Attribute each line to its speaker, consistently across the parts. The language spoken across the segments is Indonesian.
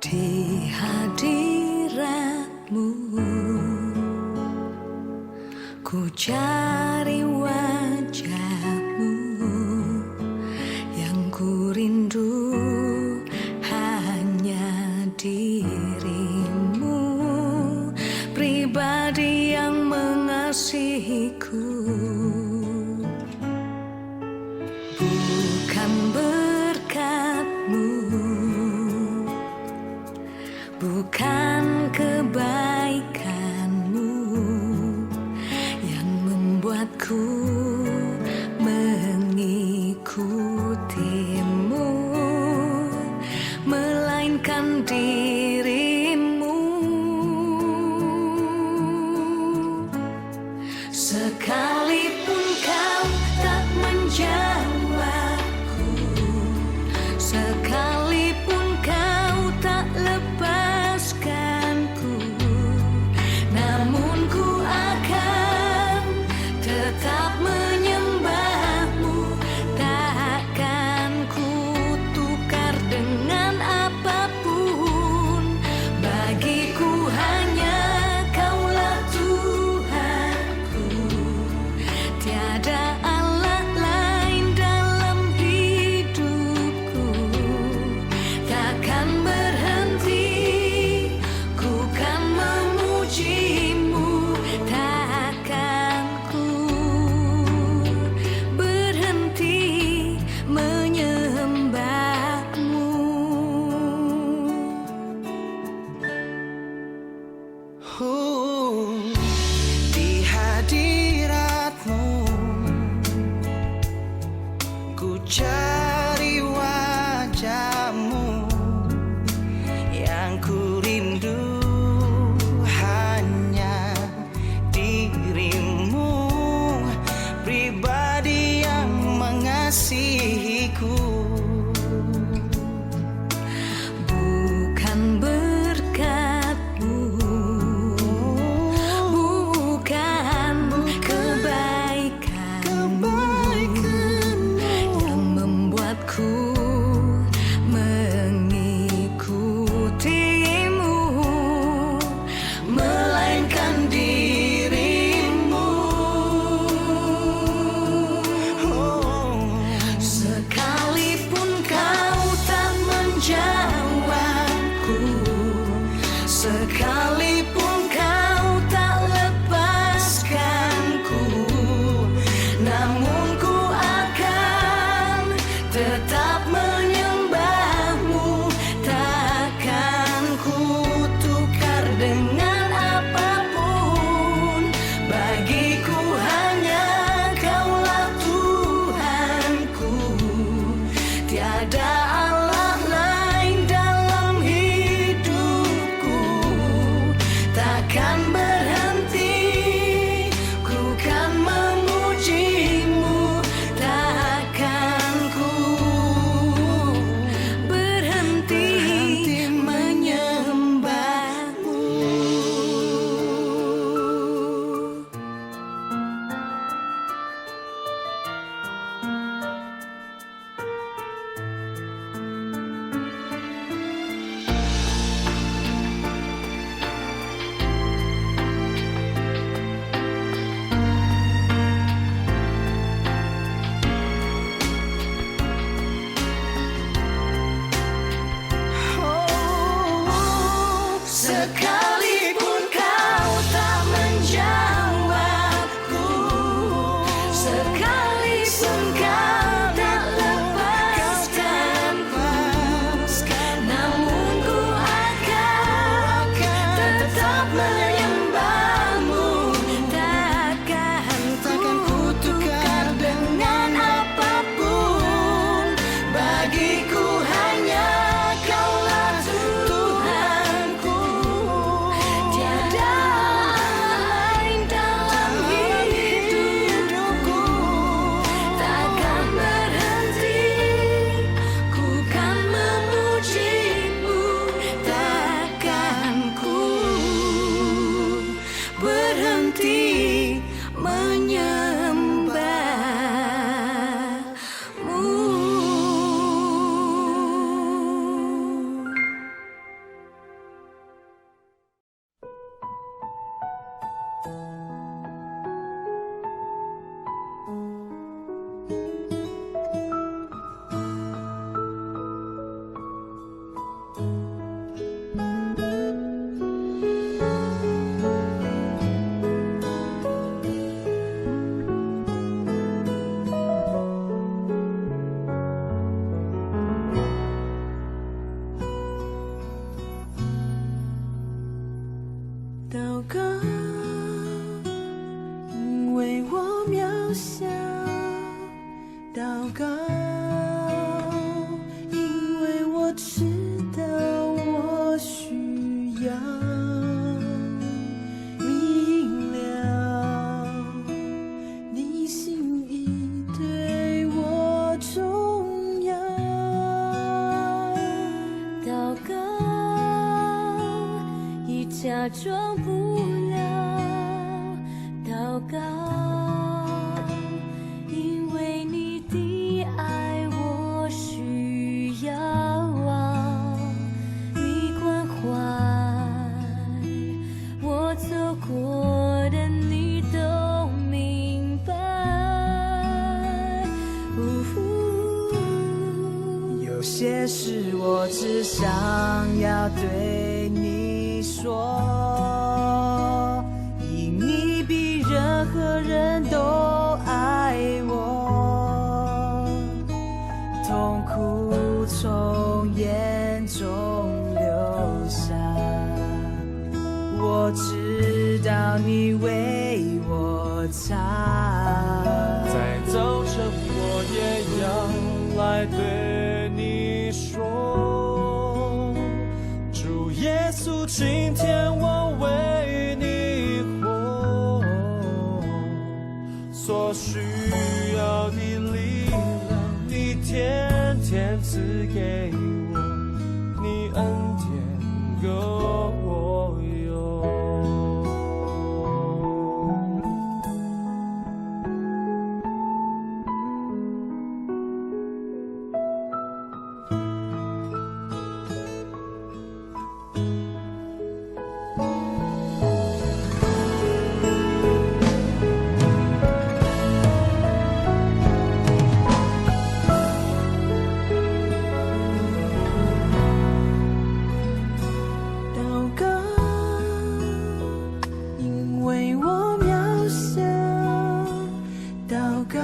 Speaker 1: Di hadiratmu ku cari wajahmu, yang ku rindu hanya dirimu, pribadi yang mengasihiku. Bukan berkatmu, bukan kebaikanmu yang membuatku mengikutimu, melainkan dirimu. Sekalipun kau tak menjawabku, sekalipun kau tak lepaskanku, namun ku akan tetap menyembahmu. Takkan ku tukar dengan apapun. Bagiku hanya Kaulah Tuhanku, tiada Allah lain dalam hidupku. Takkan berhenti ku kan memujimu, takkan ku berhenti menyembahmu.
Speaker 2: Di hadiratmu ku cari wajahmu, yang ku rindu hanya dirimu, pribadi yang mengasihiku.
Speaker 1: Bukan berkatmu, bukan kebaikanmu yang membuatku mengikutimu, melainkan dirimu. Sekalipun kau tak menjawabku, sekalipun kau tak lepaskanku, namun ku akan tetap menyembahmu. Takkan ku tukar dengan apapun. Bagiku hanya Kaulah Tuhanku, tiada Allah lain 祷告，因为我渺小；祷告，因为我知道我需要明了你心意对我重要。祷告，已假装不了；祷告，因为你的爱我需要，你关怀我走过的你都明白。
Speaker 2: 有些事我只想要对你说，因你比任何人都爱我，痛苦从眼中流下，我知道你为我擦。
Speaker 3: 在早晨我也要来对你说，主耶稣，今天我为你活，所需要的力量你天天赐给我，你恩典够我用。
Speaker 1: 祷告，因为我渺小；祷告，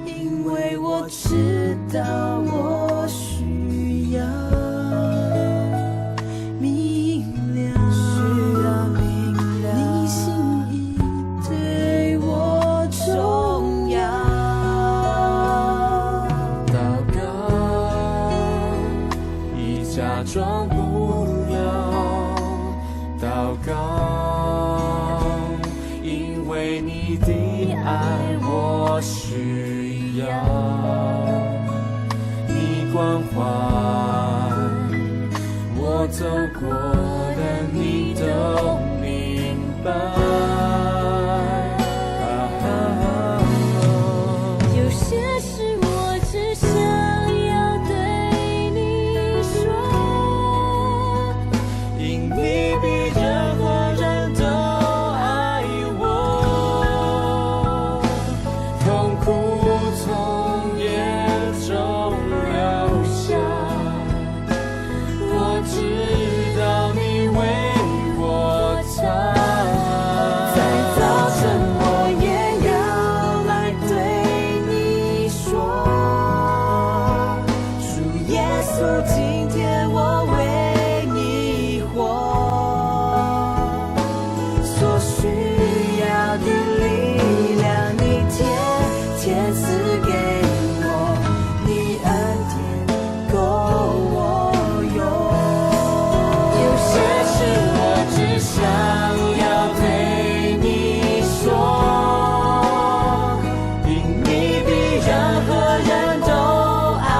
Speaker 1: 因为我知道我需要明了，你心意对我重要。
Speaker 3: 祷告，已假装不了；祷告，因为你的爱我需要，你关怀我走过的你都明白。
Speaker 1: 有些事我只想要对你说，
Speaker 3: 因你比任何人都爱我，痛苦从眼中流下，我知道你为我擦。
Speaker 1: 在早晨我也要来对你说，主耶稣，今天我为你活，所需要的力量你天天赐给我，你恩典够我用。有些事我只想
Speaker 3: 要对你说，因你比任何人都爱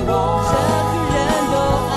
Speaker 3: 我，
Speaker 1: 任何人都爱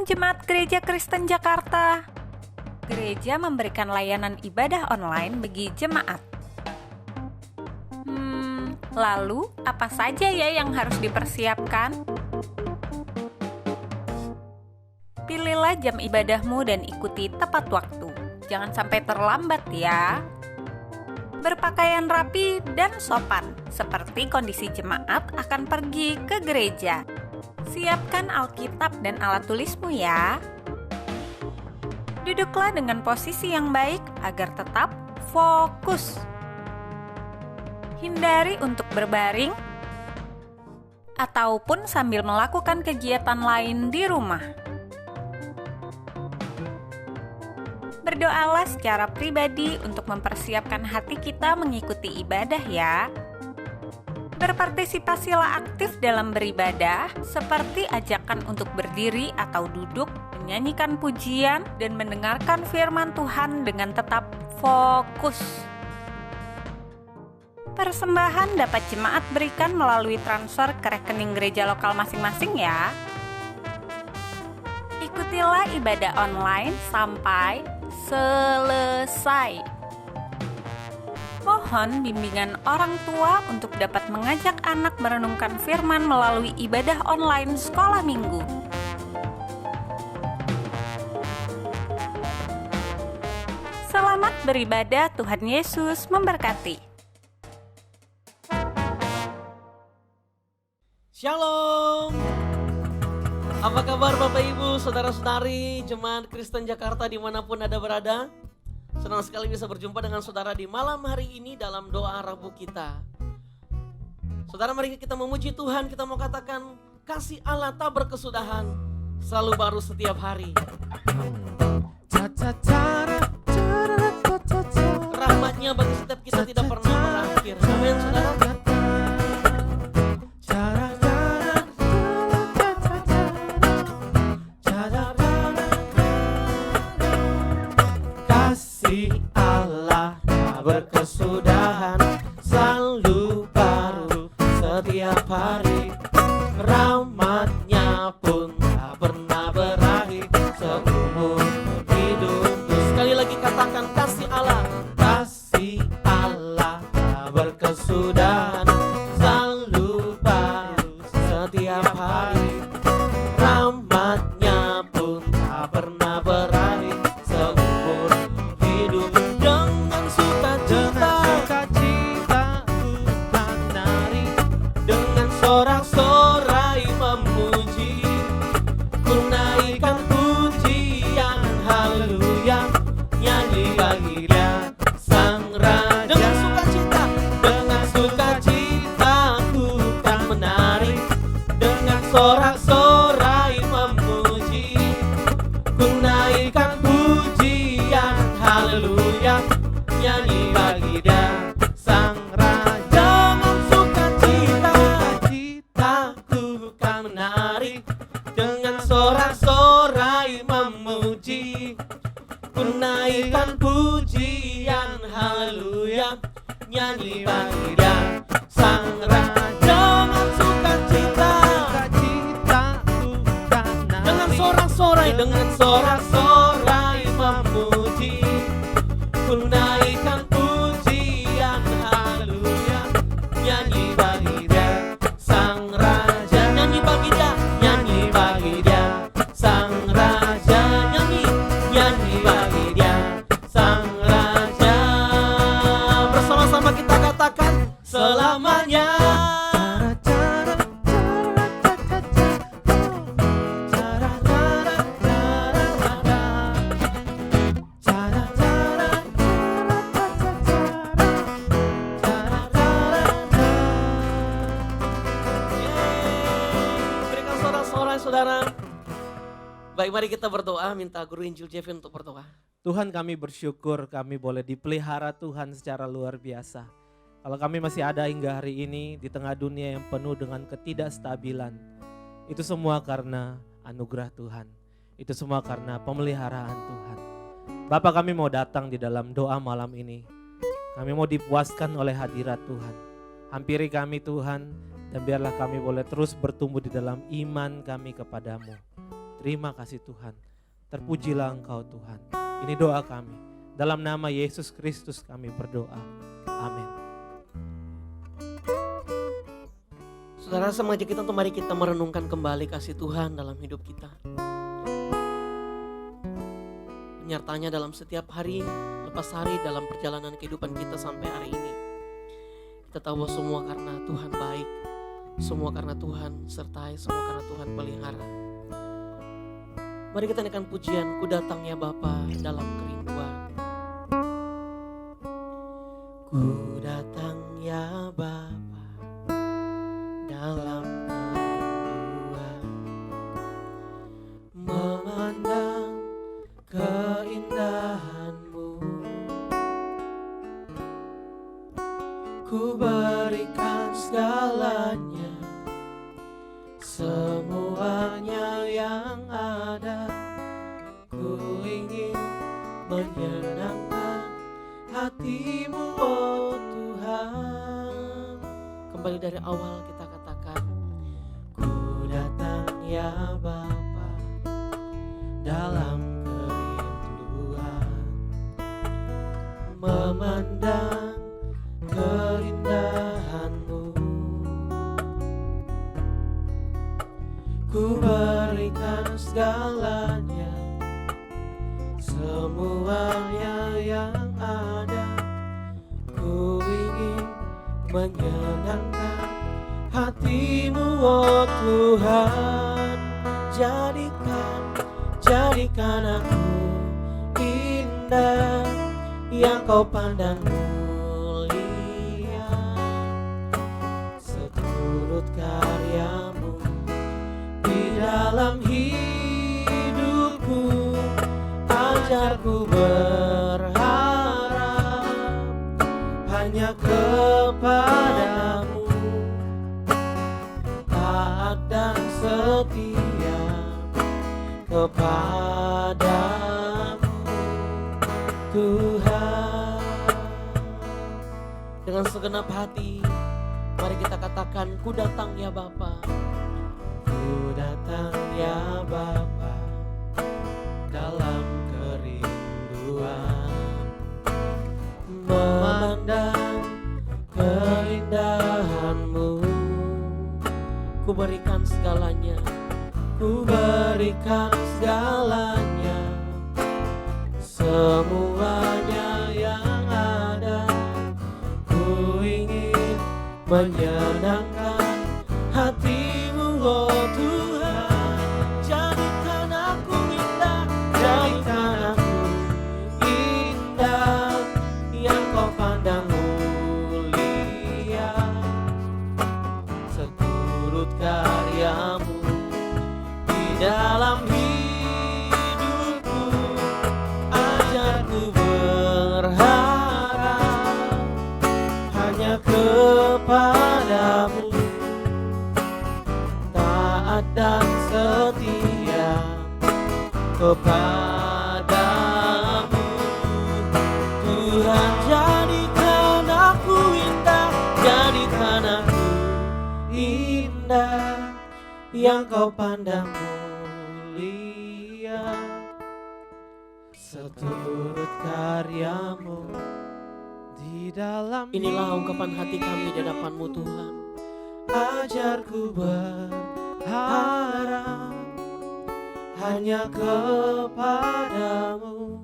Speaker 4: Jemaat Gereja Kristen Jakarta. Gereja memberikan layanan ibadah online bagi jemaat. Lalu apa saja ya yang harus dipersiapkan? Pilihlah jam ibadahmu dan ikuti tepat waktu. Jangan sampai terlambat ya. Berpakaian rapi dan sopan, seperti kondisi jemaat akan pergi ke gereja. Siapkan Alkitab dan alat tulismu ya. Duduklah dengan posisi yang baik agar tetap fokus. Hindari untuk berbaring ataupun sambil melakukan kegiatan lain di rumah. Berdoalah secara pribadi untuk mempersiapkan hati kita mengikuti ibadah ya. Berpartisipasilah aktif dalam beribadah, seperti ajakan untuk berdiri atau duduk, menyanyikan pujian, dan mendengarkan firman Tuhan dengan tetap fokus. Persembahan dapat jemaat berikan melalui transfer ke rekening gereja lokal masing-masing ya. Ikutilah ibadah online sampai selesai. Mohon bimbingan orang tua untuk dapat mengajak anak merenungkan firman melalui ibadah online sekolah minggu. Selamat beribadah, Tuhan Yesus memberkati.
Speaker 5: Shalom. Apa kabar Bapak Ibu, Saudara-saudari, Jemaat Kristen Jakarta dimanapun Anda berada? Senang sekali bisa berjumpa dengan saudara di malam hari ini dalam doa Rabu kita. Saudara, mari kita memuji Tuhan, kita mau katakan kasih Allah tak berkesudahan, selalu baru setiap hari. Rahmatnya bagi setiap kita tidak pernah berakhir. Amin, saudara. Kasih Allah tak berkesudahan, selalu baru setiap hari. Rahmatnya pun tak pernah berakhir seumur hidup. Sekali lagi katakan kasih Allah tak berkesudahan, selalu baru setiap hari. Rahmatnya pun tak pernah berakhir seumur hidup. Dengan sukacita ku menari, dengan sorak-sorai memuji, ku naikkan pujian haleluya, nyanyi bagi Dia Sang Raja. Dengan sukacita ku kan menari, dengan sorak-sorai memuji, ku naikkan pujian haleluya, nyanyi bagi Dia Sang Raja. Dengan sukacita ku kan menari, dengan sorak-sorai memuji, ku naikkan pujian haleluya, nyanyi bagi Dia Sang Raja. Dengan sukacita ku kan menari, dengan sorak-sorai memuji, ku naikkan pujian haleluya, nyanyi bagi Dia Sang Raja. Nyanyi bagi Dia, nyanyi bagi Dia Sang Raja. Nyanyi bagi Dia Sang Raja. Bersama-sama kita katakan selamanya. Berikan sorak-sorai saudara. Baik, mari kita berdoa, minta Guru Injil Jevin untuk berdoa.
Speaker 6: Tuhan, kami bersyukur kami boleh dipelihara Tuhan secara luar biasa. Kalau kami masih ada hingga hari ini di tengah dunia yang penuh dengan ketidakstabilan, itu semua karena anugerah Tuhan. Itu semua karena pemeliharaan Tuhan. Bapa, kami mau datang di dalam doa malam ini. Kami mau dipuaskan oleh hadirat Tuhan. Hampiri kami Tuhan, dan biarlah kami boleh terus bertumbuh di dalam iman kami kepadamu. Terima kasih Tuhan. Terpujilah Engkau Tuhan. Ini doa kami. Dalam nama Yesus Kristus kami berdoa. Amin.
Speaker 5: Saudara, saya mengajak kita untuk mari kita merenungkan kembali kasih Tuhan dalam hidup kita. Penyertanya dalam setiap hari lepas hari dalam perjalanan kehidupan kita sampai hari ini. Kita tahu bahwa semua karena Tuhan baik, semua karena Tuhan sertai, semua karena Tuhan pelihara. Mari kita naikkan pujian, ku datang ya Bapa dalam kerinduan. Ku datang ya Bapa dalam kerinduan, memandang keindahan-Mu. Ku berikan segalanya, semuanya yang ada. Ku ingin menyenangkan hati-Mu, oh Tuhan. Kembali dari awal kita katakan, ku datang ya Bapa dalam kerinduan, memandang keindahan-Mu. Ku berikan segalanya, semuanya yang ada. Ku ingin menyenangkan hati-Mu, oh Tuhan. Jadikan aku indah, yang Kau pandang mulia. Seturut karya-Mu di dalam hidupku, ajarku berharap hanya kepadamu, taat dan setia kepadamu, Tuhan. Dengan segenap hati mari kita katakan, ku datang ya Bapa. Ku datang ya Bapa dalam kerinduan, memandang keindahan-Mu. Ku berikan segalanya, ku berikan segalanya, semuanya yang ada. Ku ingin menyenangkan hati-Mu, oh Tuhan. Jadikan aku indah, jadikan aku indah, yang Kau pandang mulia. Seturut karya-Mu di dalam hidupku, ajarku berharap hanya kepadamu, taat dan setia kepadamu, Tuhan. Jadikan aku indah, jadikan aku indah, yang Kau pandang mulia. Seturut karya-Mu di dalam inilah ungkapan hati kami di hadapan-Mu, Tuhan. Ajarku berharap hanya kepadamu,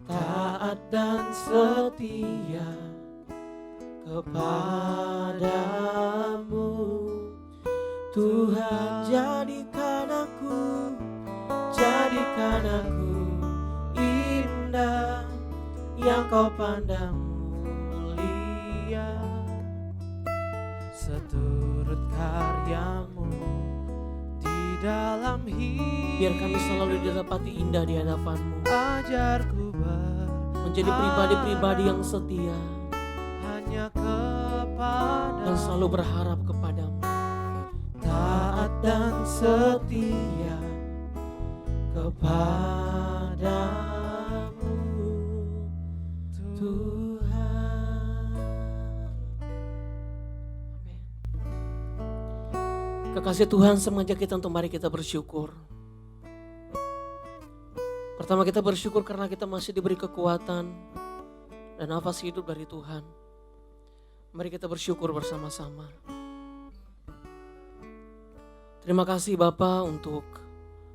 Speaker 5: taat dan setia kepadamu, Tuhan. Jadikan aku indah, yang Kau pandang mulia.
Speaker 6: Seturut karya-Mu di dalam hidup,
Speaker 5: Biar kami selalu didapati indah di hadapan-Mu,
Speaker 6: ajarku
Speaker 5: menjadi pribadi-pribadi yang setia
Speaker 6: hanya kepada
Speaker 5: dan selalu berharap kepadamu,
Speaker 6: taat dan setia kepadamu, Tuhan. Amin.
Speaker 5: Kekasih Tuhan, mengajak kita untuk mari kita bersyukur. Pertama, kita bersyukur karena kita masih diberi kekuatan dan nafas hidup dari Tuhan. Mari kita bersyukur bersama-sama. Terima kasih Bapa untuk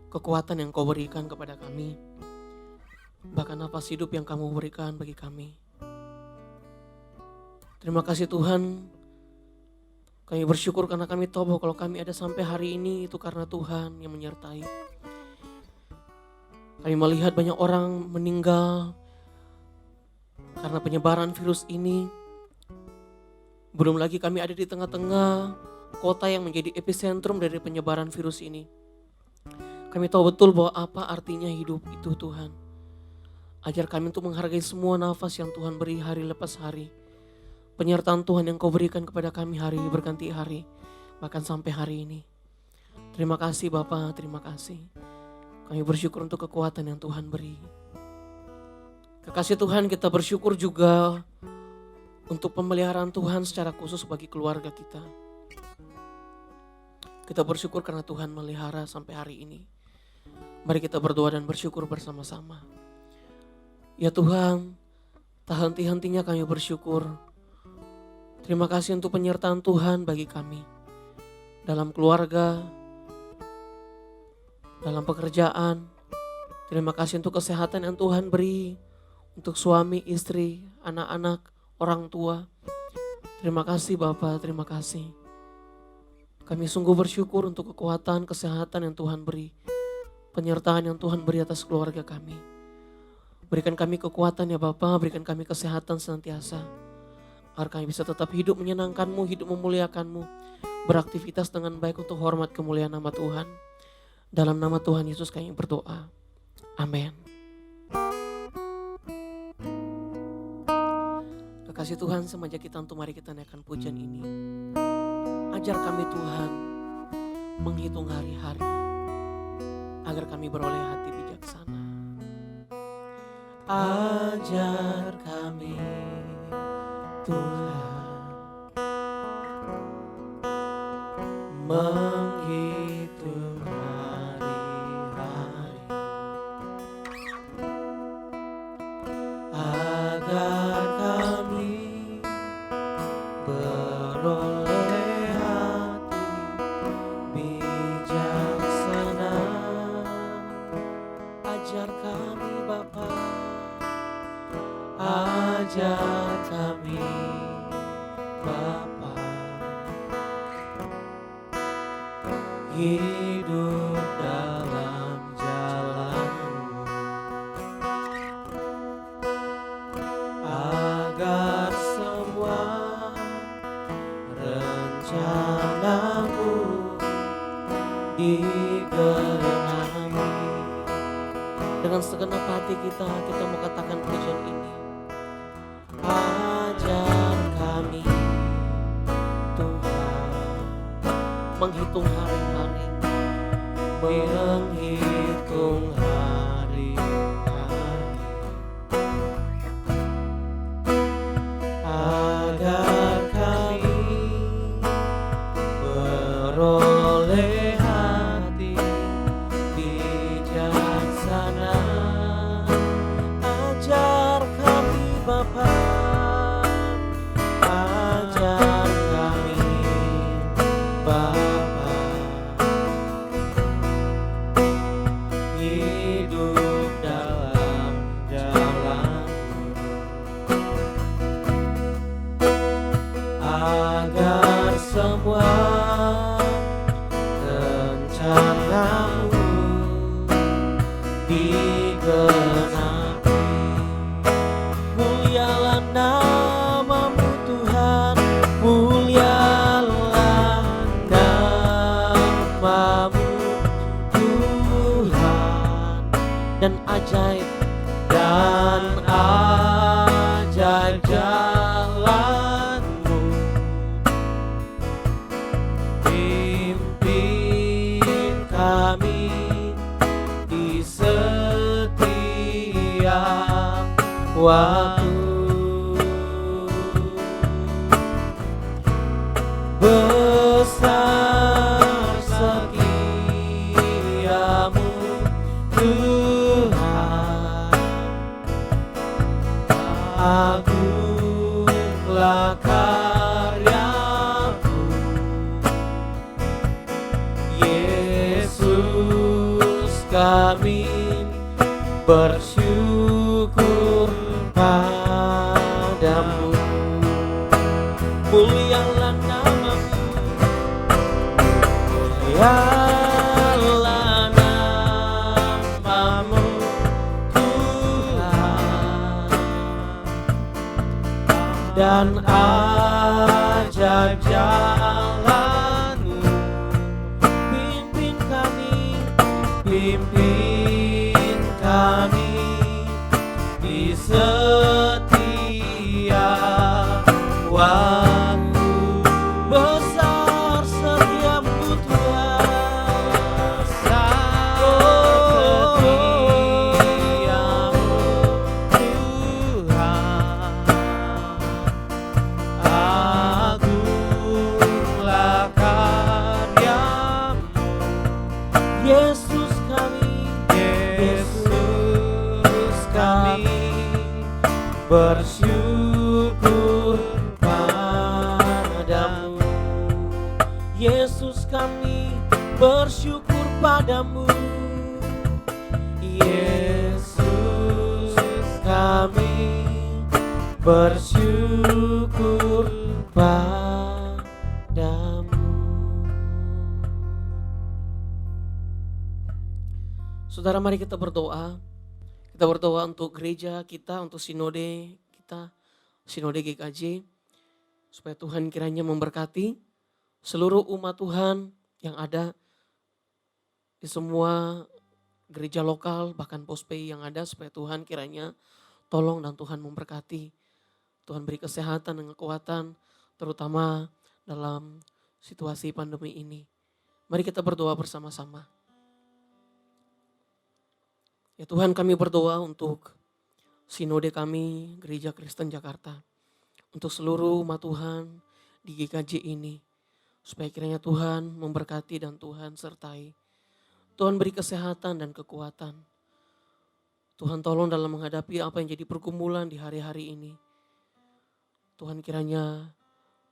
Speaker 5: kekuatan yang Kau berikan kepada kami. Bahkan nafas hidup yang Kamu berikan bagi kami. Terima kasih Tuhan. Kami bersyukur karena kami tahu bahwa kalau kami ada sampai hari ini itu karena Tuhan yang menyertai. Kami melihat banyak orang meninggal karena penyebaran virus ini. Belum lagi kami ada di tengah-tengah kota yang menjadi epicentrum dari penyebaran virus ini. Kami tahu betul bahwa apa artinya hidup itu Tuhan. Ajar kami untuk menghargai semua nafas yang Tuhan beri hari lepas hari. Penyertaan Tuhan yang Kau berikan kepada kami hari berganti hari. Bahkan sampai hari ini. Terima kasih Bapa, terima kasih. Kami bersyukur untuk kekuatan yang Tuhan beri. Kekasih Tuhan, kita bersyukur juga untuk pemeliharaan Tuhan secara khusus bagi keluarga kita. Kita bersyukur karena Tuhan melihara sampai hari ini. Mari kita berdoa dan bersyukur bersama-sama. Ya Tuhan, tak henti-hentinya kami bersyukur. Terima kasih untuk penyertaan Tuhan bagi kami. Dalam keluarga, dalam pekerjaan. Terima kasih untuk kesehatan yang Tuhan beri. Untuk suami, istri, anak-anak, orang tua. Terima kasih Bapa, terima kasih. Kami sungguh bersyukur untuk kekuatan, kesehatan yang Tuhan beri. Penyertaan yang Tuhan beri atas keluarga kami. Berikan kami kekuatan ya Bapa, berikan kami kesehatan senantiasa. Agar kami bisa tetap hidup menyenangkan-Mu, hidup memuliakan-Mu. Beraktivitas dengan baik untuk hormat kemuliaan nama Tuhan. Dalam nama Tuhan Yesus kami berdoa. Amin. Kekasih Tuhan, semajak kita untuk mari kita naikkan pujian ini. Ajar kami Tuhan menghitung hari-hari agar kami beroleh hati bijaksana. Ajar kami Tuhan menghitung hari-hari agar kami beroleh hati bijaksana. Ajar kami Bapa, ajar kami Bapa, hidup dalam jalan-Mu, agar semua rencana-Mu digenapi. Dengan segenap hati kita mau katakan pujian ini. Ajar kami Tuhan menghitung hari-hari, menghitung hari-hari agar kami beroleh hati bijaksana. Ajar kami Bapa, ajar kami Bapa, hidup dalam jalan-Mu, agar semua rencana-Mu digenapi. Mulialah nama-Mu Tuhan, mulialah nama-Mu Tuhan. Dan ajaib jalan-Mu, pimpin kami di setiap waktu. Besar agunglah karyamu, Yesus kami bersyukur padamu. Mulialah namamu, mulialah namamu Tuhan, dan ajar jalanmu. Pimpin kami di setiap waktu. Besar setiapmu Tuhan, setiamu Tuhan. Agunglah karyamu, Yesus kami bersyukur padamu. Yesus kami bersyukur padamu. Yesus kami bersyukur padamu. Saudara, mari kita berdoa. Kita berdoa untuk gereja kita, untuk sinode kita, sinode GKJ, supaya Tuhan kiranya memberkati seluruh umat Tuhan yang ada di semua gereja lokal, bahkan pospei yang ada, supaya Tuhan kiranya tolong dan Tuhan memberkati. Tuhan beri kesehatan dan kekuatan, terutama dalam situasi pandemi ini. Mari kita berdoa bersama-sama. Ya Tuhan, kami berdoa untuk sinode kami, Gereja Kristen Jakarta. Untuk seluruh umat Tuhan di GKJ ini. Supaya kiranya Tuhan memberkati dan Tuhan sertai. Tuhan beri kesehatan dan kekuatan. Tuhan tolong dalam menghadapi apa yang jadi pergumulan di hari-hari ini. Tuhan kiranya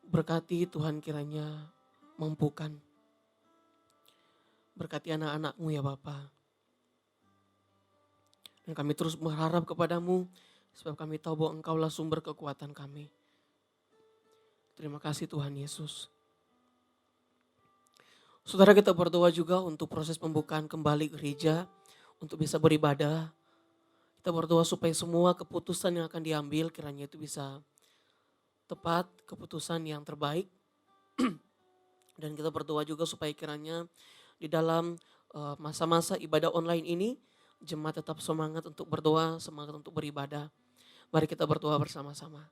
Speaker 5: berkati, Tuhan kiranya mampukan. Berkati anak-anak-Mu ya Bapa. Dan kami terus berharap kepadamu, sebab kami tahu bahwa Engkaulah sumber kekuatan kami. Terima kasih Tuhan Yesus. Saudara, kita berdoa juga untuk proses pembukaan kembali gereja, untuk bisa beribadah. Kita berdoa supaya semua keputusan yang akan diambil kiranya itu bisa tepat, keputusan yang terbaik. Dan kita berdoa juga supaya kiranya di dalam masa-masa ibadah online ini, jemaat tetap semangat untuk berdoa, semangat untuk beribadah. Mari kita berdoa bersama-sama.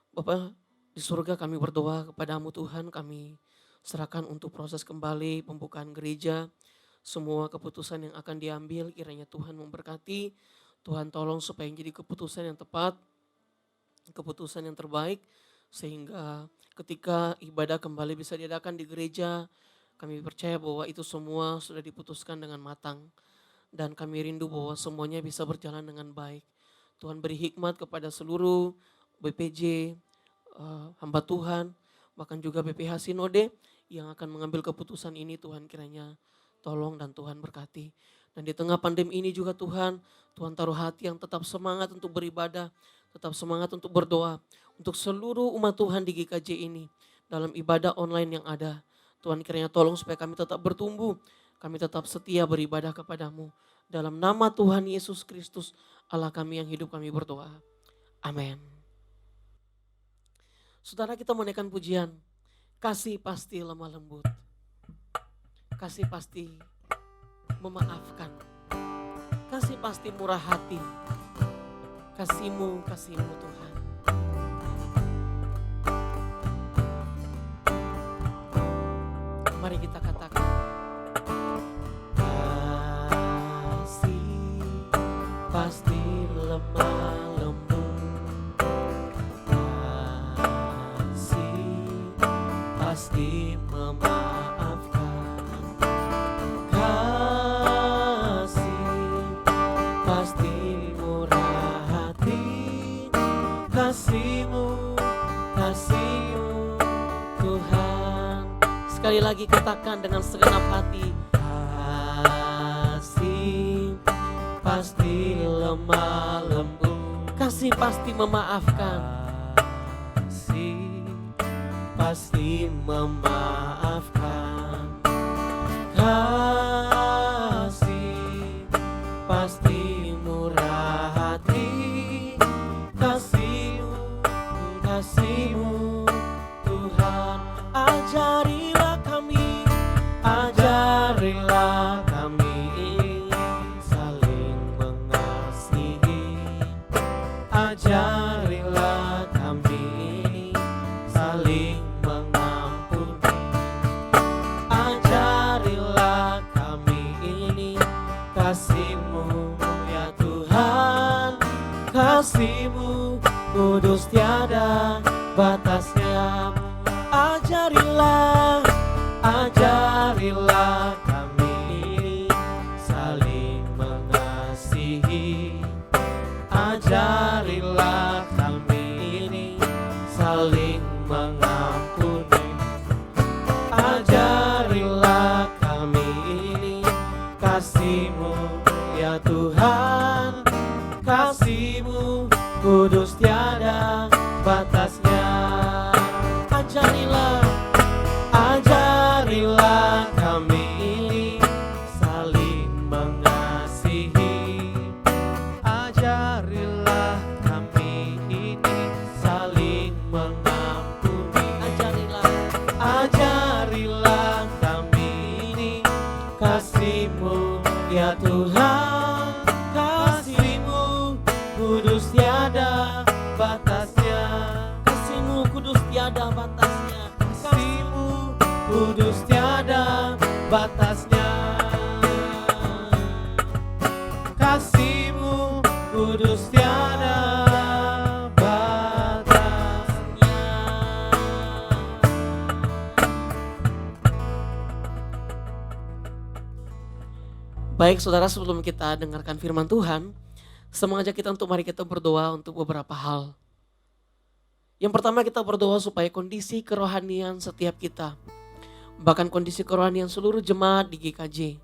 Speaker 5: Bapa di surga, kami berdoa kepadamu Tuhan, kami serahkan untuk proses kembali pembukaan gereja. Semua keputusan yang akan diambil kiranya Tuhan memberkati. Tuhan tolong supaya jadi keputusan yang tepat, keputusan yang terbaik. Sehingga ketika ibadah kembali bisa diadakan di gereja, kami percaya bahwa itu semua sudah diputuskan dengan matang. Dan kami rindu bahwa semuanya bisa berjalan dengan baik. Tuhan beri hikmat kepada seluruh BPJ, hamba Tuhan, bahkan juga BPH Sinode yang akan mengambil keputusan ini. Tuhan kiranya tolong dan Tuhan berkati. Dan di tengah pandemi ini juga Tuhan taruh hati yang tetap semangat untuk beribadah, tetap semangat untuk berdoa. Untuk seluruh umat Tuhan di GKJ ini, dalam ibadah online yang ada. Tuhan kiranya tolong supaya kami tetap bertumbuh, kami tetap setia beribadah kepadamu. Dalam nama Tuhan Yesus Kristus, Allah kami yang hidup, kami berdoa. Amin. Saudara, kita menaikkan pujian. Kasih pasti lemah lembut. Kasih pasti memaafkan. Kasih pasti murah hati. Kasih-Mu Tuhan. Mari kita katakan. Kasih pasti lemah lembut. Kasih pasti memaafkan. Kasih pasti murah hati. kasih-Mu, kasih-Mu Tuhan. Sekali lagi katakan dengan segenap hati, kasih pasti lemah lembut, kasih pasti memaafkan,
Speaker 6: Kasih
Speaker 5: pasti memaafkan, kasih pasti murah hati, kasih-Mu, kasih-Mu Tuhan. Ajarilah kami saling mengasihi, ajarilah kami saling mengampuni, ajarilah kami ini kasih-Mu ya Tuhan, kasih-Mu kudus tiada batasnya. Ajarilah kami ini saling mengasihi, ajarilah kami ini saling mengampuni, ajarilah kami ini kasih-Mu ya Tuhan, kasih-Mu kudus tiada batasnya. Ajarilah kami ini saling mengasihi,
Speaker 6: ajarilah kami ini
Speaker 5: saling mengampuni, ajarilah kami ini kasih-Mu ya Tuhan, kasih-Mu kudus tiada batasnya, kasih-Mu kudus tiada batasnya, kasih-Mu kudus tiada batasnya, kasih-Mu kudus tiada batasnya. Baik saudara, sebelum kita dengarkan firman Tuhan, saya mengajak kita untuk mari kita berdoa untuk beberapa hal. Yang pertama, kita berdoa supaya kondisi kerohanian setiap kita, bahkan kondisi kerohanian seluruh jemaat di GKJ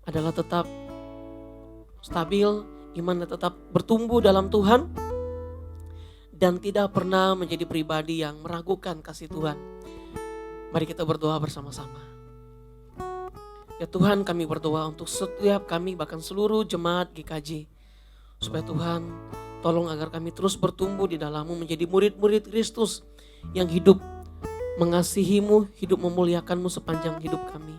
Speaker 5: adalah tetap stabil, imannya tetap bertumbuh dalam Tuhan, dan tidak pernah menjadi pribadi yang meragukan kasih Tuhan. Mari kita berdoa bersama-sama. Ya Tuhan, kami berdoa untuk setiap kami, bahkan seluruh jemaat GKJ, supaya Tuhan tolong agar kami terus bertumbuh di dalam-Mu, menjadi murid-murid Kristus yang hidup mengasihi-Mu, hidup memuliakan-Mu sepanjang hidup kami.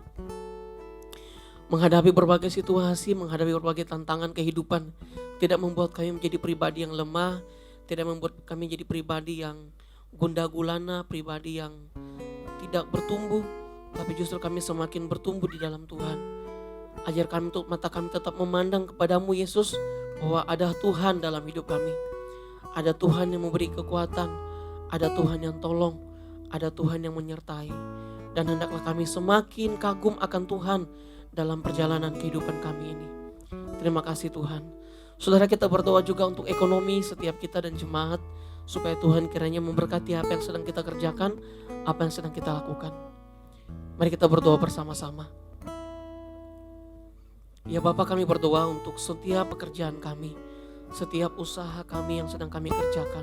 Speaker 5: Menghadapi berbagai situasi, menghadapi berbagai tantangan kehidupan, tidak membuat kami menjadi pribadi yang lemah, tidak membuat kami menjadi pribadi yang gundah gulana, pribadi yang tidak bertumbuh, tapi justru kami semakin bertumbuh di dalam Tuhan. Ajar kami untuk mata kami tetap memandang kepada-Mu Yesus, bahwa ada Tuhan dalam hidup kami. Ada Tuhan yang memberi kekuatan, ada Tuhan yang tolong, ada Tuhan yang menyertai. Dan hendaklah kami semakin kagum akan Tuhan dalam perjalanan kehidupan kami ini. Terima kasih Tuhan. Saudara, kita berdoa juga untuk ekonomi setiap kita dan jemaat, supaya Tuhan kiranya memberkati apa yang sedang kita kerjakan, apa yang sedang kita lakukan. Mari kita berdoa bersama-sama. Ya Bapa, kami berdoa untuk setiap pekerjaan kami, setiap usaha kami yang sedang kami kerjakan.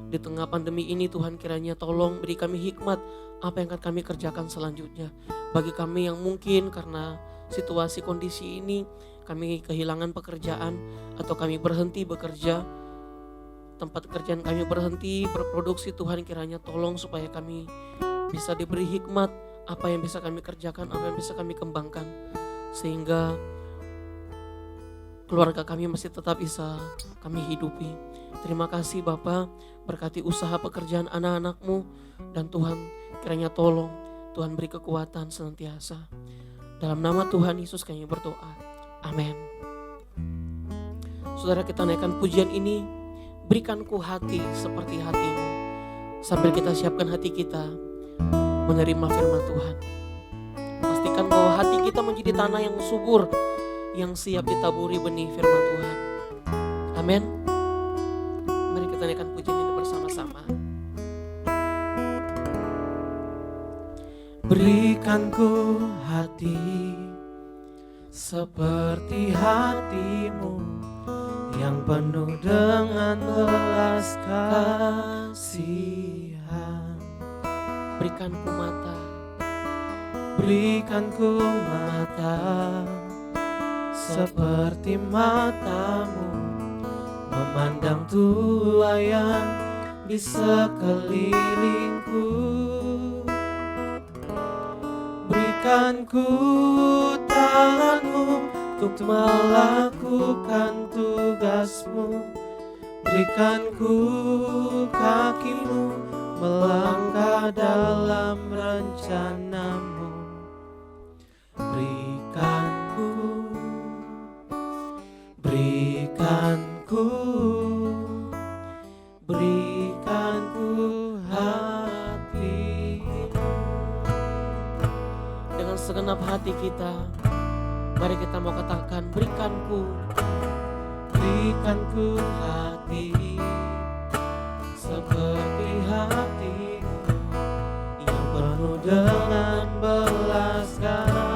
Speaker 5: Di tengah pandemi ini Tuhan, kiranya tolong beri kami hikmat apa yang akan kami kerjakan selanjutnya. Bagi kami yang mungkin karena situasi kondisi ini kami kehilangan pekerjaan atau kami berhenti bekerja, tempat pekerjaan kami berhenti berproduksi, Tuhan kiranya tolong supaya kami bisa diberi hikmat apa yang bisa kami kerjakan, apa yang bisa kami kembangkan, sehingga keluarga kami masih tetap bisa kami hidupi. Terima kasih Bapa, berkati usaha pekerjaan anak-anak-Mu, dan Tuhan kiranya tolong, Tuhan beri kekuatan senantiasa. Dalam nama Tuhan Yesus kami berdoa, amin. Saudara, kita naikkan pujian ini, berikanku hati seperti hati-Mu, sambil kita siapkan hati kita menerima firman Tuhan. Pastikan bahwa hati kita menjadi tanah yang subur, yang siap ditaburi benih firman Tuhan. Amin. Mari kita kita nyanyikan pujian ini bersama-sama.
Speaker 6: Berikan ku hati seperti hatimu yang penuh dengan belas kasihan.
Speaker 5: Berikan ku mata,
Speaker 6: berikan ku mata seperti matamu memandang tulayan di sekelilingku. Berikan ku tanganmu untuk melakukan tugasmu. Berikan ku kakimu melangkah dalam rencanamu. Berikan ku hati.
Speaker 5: dengan segenap hati kita, mari kita mau katakan, berikan ku
Speaker 6: hati seperti hatimu yang penuh dengan belas kasihan.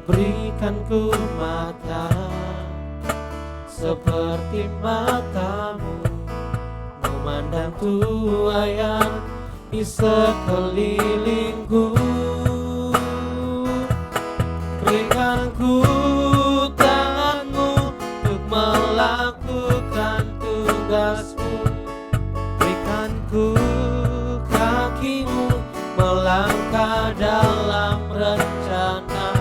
Speaker 6: Berikan ku mata seperti matamu memandang tuayan di sekelilingku. Berikan ku tanganmu untuk melakukan tugasmu. Berikan ku kakimu melangkah dalam rencanamu.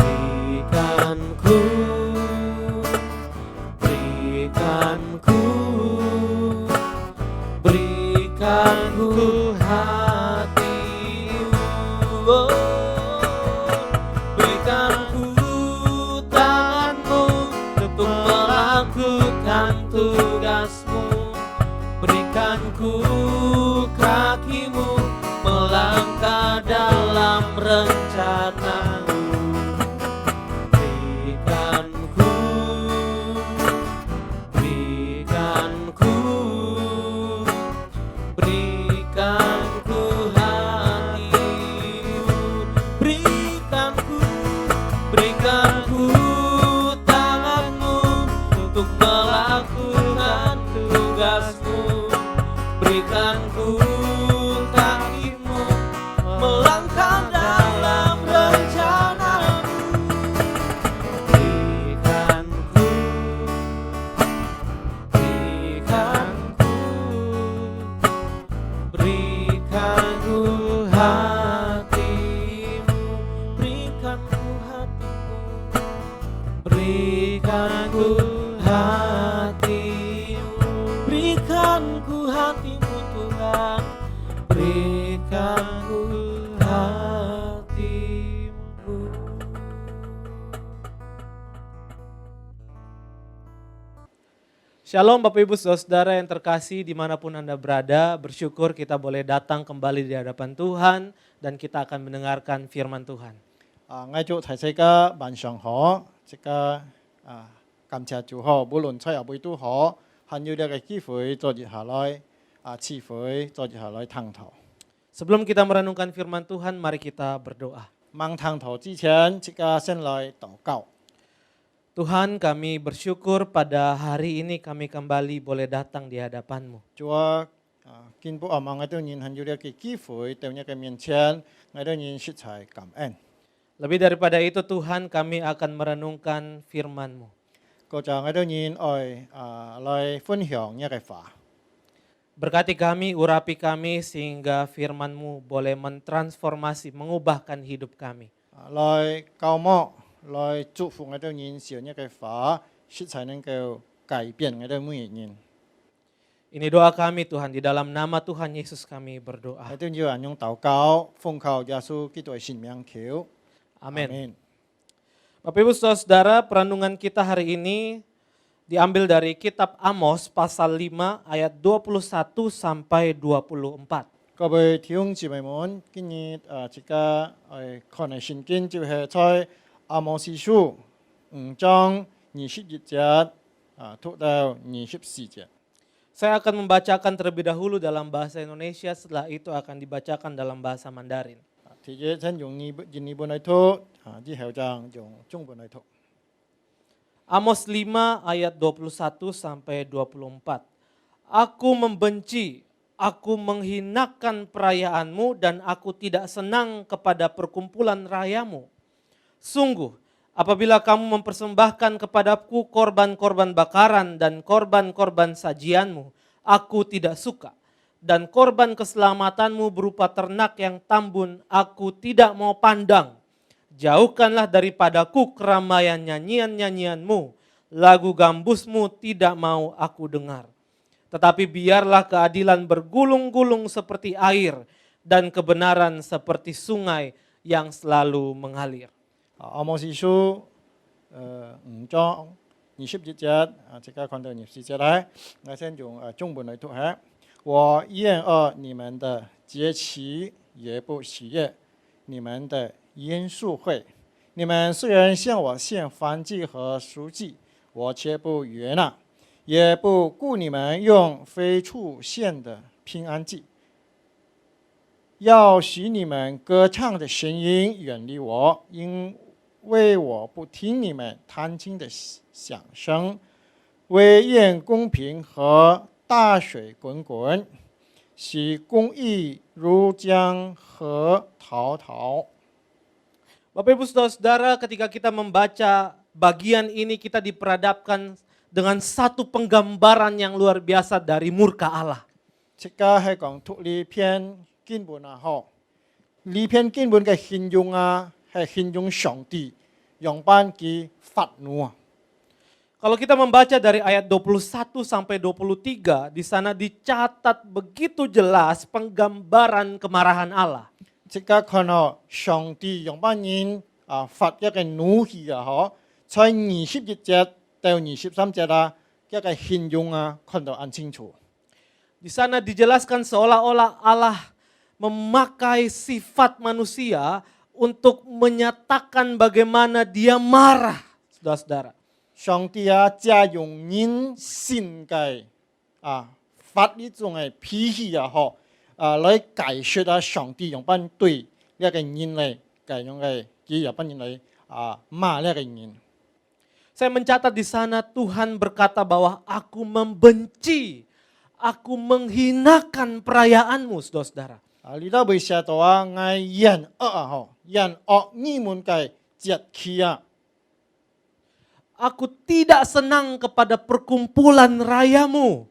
Speaker 6: Berikan ku hatimu. Oh. Berikan ku tanganmu untuk melakukan tugasmu. Berikan ku kakimu melangkah dalam rencanamu. Berikan ku hatimu. Berikan ku tanganmu untuk melakukan tugasmu. Berikan ku kakimu melangkah dalam rencanamu. Berikan ku hatimu. Berikan ku hatimu. Berikan ku hatimu Tuhan. Berikan ku hatimu. Shalom Bapak Ibu Saudara yang terkasih dimanapun Anda berada, bersyukur kita boleh datang kembali di hadapan Tuhan dan kita akan mendengarkan firman Tuhan.
Speaker 7: 挨祝大家晚上好，即個感謝主好，無論出入會都好，還有呢個機會坐住下來賜會坐住下來探討。
Speaker 6: Sebelum kita merenungkan firman Tuhan, mari kita berdoa.
Speaker 7: 望探討之前，即個先來禱告。
Speaker 6: Tuhan, kami bersyukur pada hari ini kami kembali boleh datang di hadapan-Mu.
Speaker 7: 主啊，見到阿望我都人還有呢個機會到呢個面前，我都人實在感恩。
Speaker 6: Lebih daripada itu Tuhan, kami akan merenungkan firman-Mu.
Speaker 7: 個就我都人愛來分享呢個話。
Speaker 6: Berkati kami, urapi kami sehingga firman-Mu boleh mentransformasi, mengubahkan hidup kami.
Speaker 7: 來教牧，來祝福我都人少呢個話，實在能夠改變我哋每人。
Speaker 6: Ini doa kami Tuhan, di dalam nama Tuhan Yesus kami berdoa.
Speaker 7: 我都要人用禱告，奉靠耶穌基督嘅聖名求。
Speaker 6: Amin. Bapak Ibu Saudara, perenungan kita hari ini diambil dari kitab Amos pasal 5 ayat 21 sampai 24.
Speaker 7: 各位弟兄姊妹們，今日這個看嘅聖經就係在阿摩司書5章21節讀到24節。
Speaker 6: Saya akan membacakan terlebih dahulu dalam bahasa Indonesia, setelah itu akan dibacakan dalam bahasa Mandarin.
Speaker 7: 第一先用印本嚟讀，之後就用中文嚟讀。
Speaker 6: Amos 5 ayat 21 sampai 24. Aku membenci, aku menghinakan perayaanmu dan aku tidak senang kepada perkumpulan rayamu. Sungguh, apabila kamu mempersembahkan kepadaku korban-korban bakaran dan korban-korban sajianmu, aku tidak suka. Dan korban keselamatanmu berupa ternak yang tambun, aku tidak mau pandang. Jauhkanlah daripadaku keramaian nyanyian-nyanyianmu, lagu gambusmu tidak mau aku dengar. Tetapi biarlah keadilan bergulung-gulung seperti air dan kebenaran seperti sungai yang selalu mengalir.
Speaker 7: 阿摩司書5章21節，即刻看到24節咧，我先用中文嚟讀下。我厭惡你們的節期，也不喜悅你們的筵宿會。你們雖然向我獻燔祭和贖祭，我卻不悅納，也不顧你們用非畜獻的平安祭。要使你們歌唱的聲音遠離我，因為我不聽你們彈琴的響聲，惟願公平和大水滾滾，使公義如江河滔滔。
Speaker 6: Bapak Ibu Saudara-saudara, ketika kita membaca bagian ini kita diperhadapkan dengan satu penggambaran yang luar biasa dari murka Allah.
Speaker 7: 即個係講讀呢篇經文好，呢篇經文嘅形容係形容上帝用班嘅憤怒。
Speaker 6: Kalau kita membaca dari ayat 21 sampai 23, di sana dicatat begitu jelas penggambaran kemarahan Allah.
Speaker 7: 即刻看到上帝用班人發一個怒氣好，在21節到23節一個形容看到很清楚。
Speaker 6: Di sana dijelaskan seolah-olah Allah memakai sifat manusia untuk menyatakan bagaimana dia marah, saudara-saudara.
Speaker 7: 上帝借用人性嘅發呢種嘅脾氣好，來解釋上帝用班對呢個人嚟嘅用嘅佢用班人嚟罵呢個人。
Speaker 6: Saya mencatat di sana Tuhan berkata bahwa aku membenci, aku menghinakan perayaanmu, saudara-saudara.
Speaker 7: 呢度會寫到我厭惡厭惡你們嘅節期。
Speaker 6: Aku tidak senang kepada perkumpulan rayamu.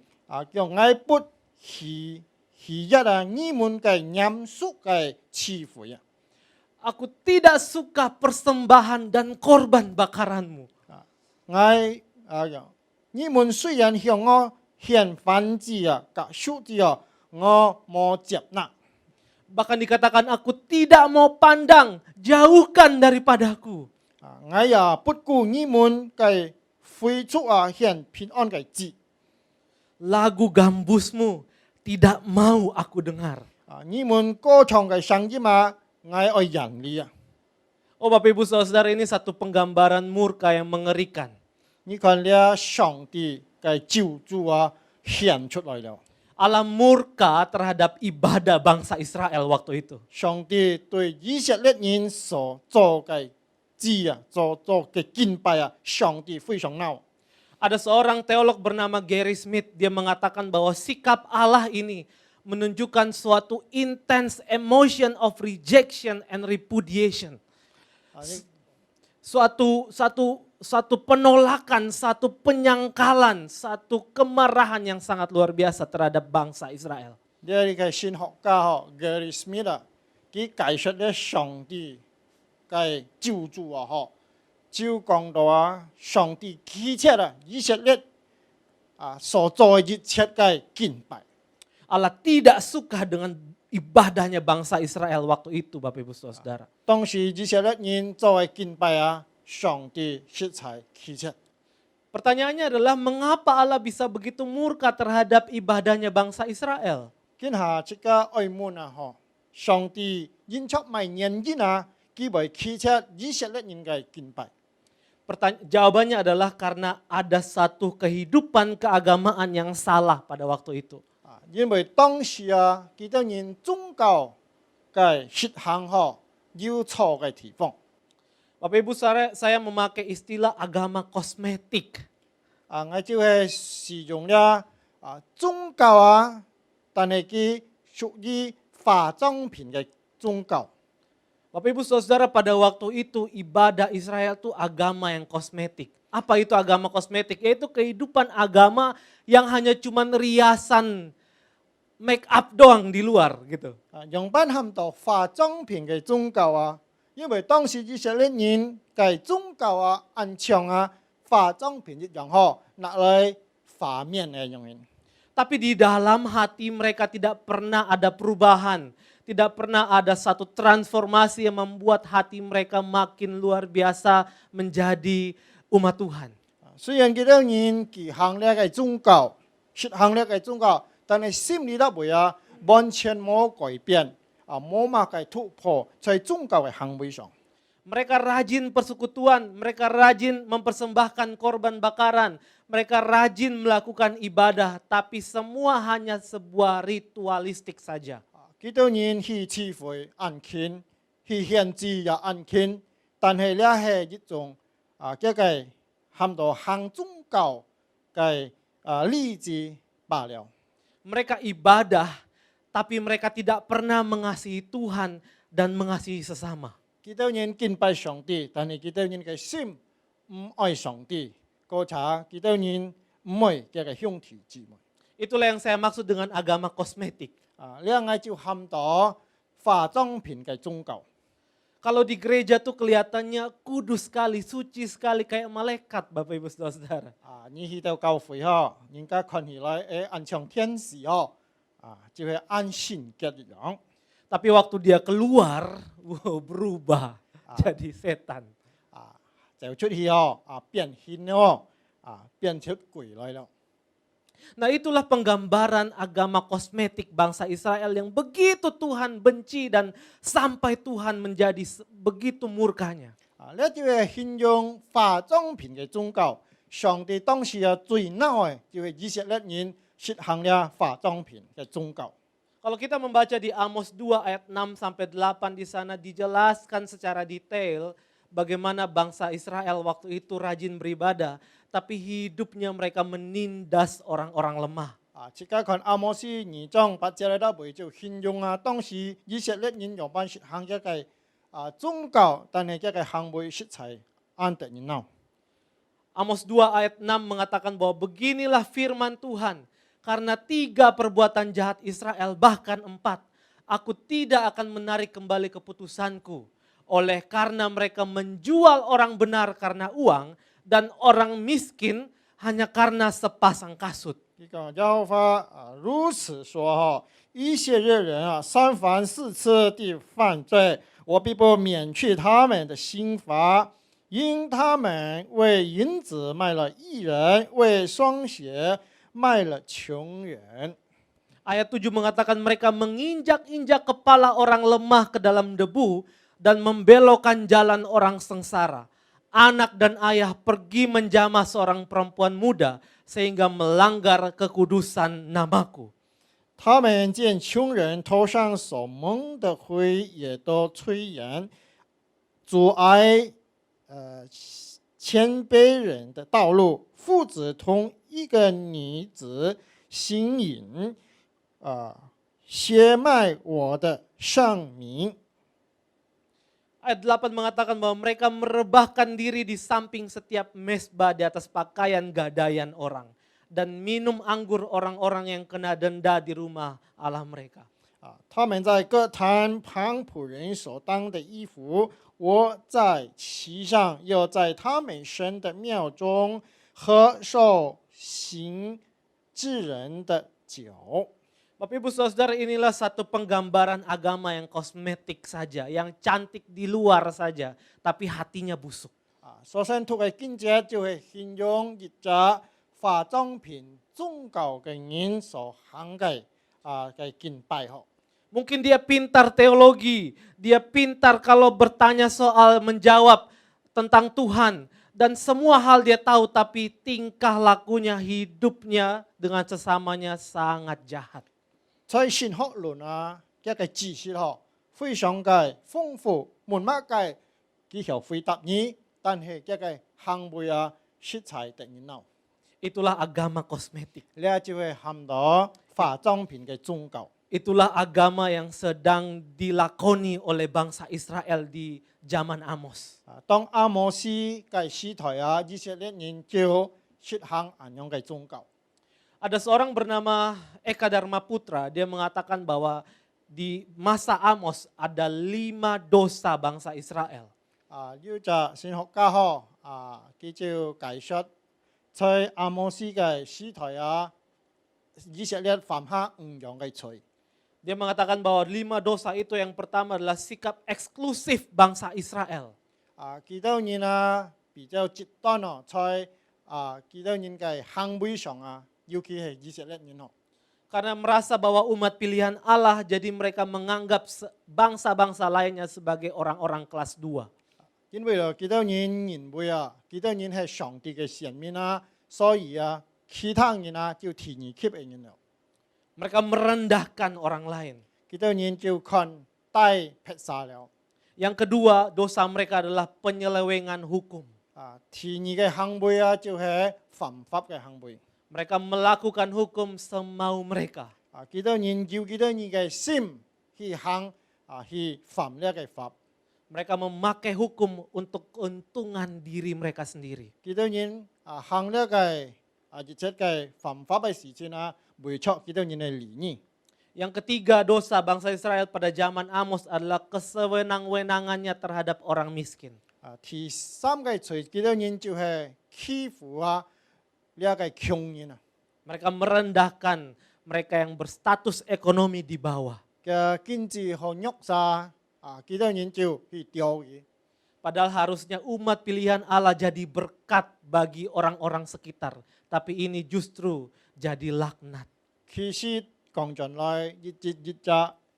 Speaker 7: 叫我不喜悅你們嘅嚴肅嘅聚會。
Speaker 6: Aku tidak suka persembahan dan korban bakaranmu.
Speaker 7: 你們雖然向我獻燔祭及贖祭我冇接納。
Speaker 6: Bahkan dikatakan aku tidak mau pandang, jauhkan daripadaku.
Speaker 7: 我也不顧你們嘅非畜獻平安嘅祭。
Speaker 6: Lagu gambusmu tidak mau aku dengar.
Speaker 7: 你們歌唱嘅聲音我愛人理。
Speaker 6: Oh Bapak Ibu Saudara, ini satu penggambaran murka yang mengerikan.
Speaker 7: 你看了上帝嘅救主顯出來了。
Speaker 6: Allah murka terhadap ibadah bangsa Israel waktu itu.
Speaker 7: 上帝對以色列人所做嘅祭做嘅敬拜上帝非常惱。
Speaker 6: Ada seorang teolog bernama Gary Smith, dia mengatakan bahwa sikap Allah ini menunjukkan suatu intense emotion of rejection and repudiation. Suatu penolakan, satu penyangkalan, satu kemarahan yang sangat luar biasa terhadap bangsa Israel.
Speaker 7: 呢個神學家Gary Smith 佢解釋咧上帝嘅救主就講到上帝棄切以色列所做一切嘅敬拜。
Speaker 6: Allah tidak suka dengan ibadahnya bangsa Israel waktu itu, Bapak Ibu Saudara.
Speaker 7: 當時以色列人作為敬拜上帝實在棄切。
Speaker 6: Pertanyaannya adalah mengapa Allah bisa begitu murka terhadap ibadahnya bangsa Israel?
Speaker 7: 見下即個愛慕上帝因出賣人人佢佢袂汽車以色列人嘅敬拜。
Speaker 6: Jawabannya adalah karena ada satu kehidupan keagamaan yang salah pada waktu itu.
Speaker 7: 因為當時基督人宗教嘅實行有錯嘅地方。
Speaker 6: Bapak Ibu saya memakai istilah agama kosmetik.
Speaker 7: 我就係使用了宗教但係佢屬於化妝品嘅宗教。
Speaker 6: Bapak Ibu Saudara, pada waktu itu ibadah Israel itu agama yang kosmetik. Apa itu agama kosmetik? Yaitu kehidupan agama yang hanya cuman riasan make up doang di luar gitu.
Speaker 7: 用班含到化妝品嘅宗教因為當時以色列人嘅宗教按唱化妝品一樣拿來化面嘅用。
Speaker 6: Tapi di dalam hati mereka tidak pernah ada perubahan. Tidak pernah ada satu transformasi yang membuat hati mereka makin luar biasa menjadi umat Tuhan.
Speaker 7: 雖然基督人佢行列嘅宗教，實行列嘅宗教，但係心裏都未完全冇改變，冇乜嘅突破在宗教嘅行為上。
Speaker 6: Mereka rajin persekutuan, mereka rajin mempersembahkan korban bakaran, mereka rajin melakukan ibadah, tapi semua hanya sebuah ritualistik saja.
Speaker 7: 基督人去聚會按虔，去獻祭也按虔，但係咧係一種叫佢含到行宗教嘅例子罷了。
Speaker 6: Mereka ibadah, tapi mereka tidak pernah mengasihi Tuhan dan mengasihi sesama.
Speaker 7: 基督人敬拜上帝，但係基督人嘅心唔愛上帝，嗰查基督人唔愛叫佢兄弟姊妹。
Speaker 6: Itulah yang saya maksud dengan agama kosmetik.
Speaker 7: 呢個就含到化妝品嘅宗教。
Speaker 6: Kalau di gereja tuh kelihatannya kudus sekali, suci sekali kayak malaikat Bapak Ibu Saudara.
Speaker 7: 你去到教會人家看起來按像天使就係按信嘅一樣。
Speaker 6: Tapi waktu dia keluar, wow, berubah jadi setan.
Speaker 7: 就出去變現變出鬼來了。
Speaker 6: Nah itulah penggambaran agama kosmetik bangsa Israel yang begitu Tuhan benci dan sampai Tuhan menjadi begitu murkanya.
Speaker 7: 呢就係形容化妝品嘅宗教。上帝當時最嬲嘅就係以色列人實行了化妝品嘅宗教。
Speaker 6: Kalau kita membaca di Amos 2 ayat 6 sampai 8 di sana dijelaskan secara detail bagaimana bangsa Israel waktu itu rajin beribadah, tapi hidupnya mereka menindas orang-orang lemah.
Speaker 7: 即家看阿摩斯2章8節咧，會就形容當時以色列人用班實行一個宗教，但係一個行為實在安得人鬧。
Speaker 6: Amos 2 ayat 6 mengatakan bahwa beginilah firman Tuhan, karena 3 perbuatan jahat Israel bahkan 4, aku tidak akan menarik kembali keputusanku. Oleh karena mereka menjual orang benar karena uang dan orang miskin hanya karena sepasang kasut.
Speaker 7: 呢個耶和華如此說以色列人三番四次地犯罪，我必不免去他們的刑罰，因他們為銀子賣了義人，為雙鞋賣了窮人。
Speaker 6: Ayat 7 mengatakan mereka menginjak-injak kepala orang lemah ke dalam debu dan membelokkan jalan orang sengsara. Anak dan ayah pergi menjamah seorang perempuan muda sehingga melanggar kekudusan namaku.
Speaker 7: 他們見窮人頭上所蒙的灰也都吹揚，阻礙謙卑人的道路。父子同一個女子行淫，血賣我的聖名。
Speaker 6: Ayat 8 mengatakan bahwa mereka merebahkan diri di samping setiap mesbah di atas pakaian gadaian orang. Dan minum anggur orang-orang yang kena denda di rumah Allah mereka.
Speaker 7: 他們在各攤旁僕人所當的衣服，我在其上，又在他們神的廟中喝受刑之人的酒。
Speaker 6: Bapak Ibu Saudara, inilah satu penggambaran agama yang kosmetik saja, yang cantik di luar saja, tapi hatinya busuk.
Speaker 7: 首先讀嘅經節就係形容一隻化妝品宗教嘅人所行嘅嘅敬拜。
Speaker 6: Mungkin dia pintar teologi, dia pintar kalau bertanya soal menjawab tentang Tuhan. Dan semua hal dia tahu, tapi tingkah lakunya, hidupnya dengan sesamanya sangat jahat.
Speaker 7: 在神學論啊，一個知識嗬，非常嘅豐富，門馬嘅佢學會答你，但係一個行為啊，實在突然鬧，
Speaker 6: Itulah agama kosmetik.
Speaker 7: 你就會含到化妝品嘅宗教。
Speaker 6: Itulah agama yang sedang dilakoni oleh bangsa Israel di zaman Amos.
Speaker 7: 啊，當阿摩斯嘅時代啊，以色列人就實行咁樣嘅宗教。
Speaker 6: Ada seorang bernama Eka Dharma Putra, dia mengatakan bahwa di masa Amos ada 5 dosa bangsa Israel.
Speaker 7: 啊，要就神學家嗬，啊，佢就解説，在阿摩斯嘅時代啊，以色列犯下5樣嘅罪。
Speaker 6: Dia mengatakan bahwa 5 dosa itu yang pertama adalah sikap eksklusif bangsa Israel.
Speaker 7: 啊，幾多人啊比較極端哦，在幾多人嘅行為上啊，尤其係以色列人哦。
Speaker 6: Karena merasa bahwa umat pilihan Allah, jadi mereka menganggap bangsa-bangsa lainnya sebagai orang-orang kelas 2.
Speaker 7: 因為啊，幾多人認為啊，幾多人係上帝嘅選民啊，所以啊，其他人啊就提而級嘅人咯。
Speaker 6: Mereka merendahkan orang lain.
Speaker 7: 幾多人就看低撇沙了。
Speaker 6: Yang kedua, dosa mereka adalah penyelewengan hukum.
Speaker 7: 啊，提議嘅行為啊，就係犯法嘅行為。
Speaker 6: Mereka melakukan hukum semau mereka.
Speaker 7: 啊，幾多人叫幾多人嘅心去行啊，去犯呢個法。
Speaker 6: Mereka memakai hukum untuk keuntungan diri mereka sendiri.
Speaker 7: 幾多人啊行呢個而且嘅犯法嘅事情啊，為錯幾多人嘅利益。
Speaker 6: Yang ketiga, dosa bangsa Israel pada zaman Amos adalah kesewenang-wenangannya terhadap orang miskin.
Speaker 7: 啊，第三個罪幾多人就係欺負啊呢個窮人啊。
Speaker 6: Mereka merendahkan mereka yang berstatus ekonomi di bawah.
Speaker 7: 嘅經濟學弱勢啊，幾多人就去釣魚。
Speaker 6: Padahal harusnya umat pilihan Allah jadi berkat bagi orang-orang sekitar. Tapi ini justru jadi laknat.
Speaker 7: 其實講進來，一隻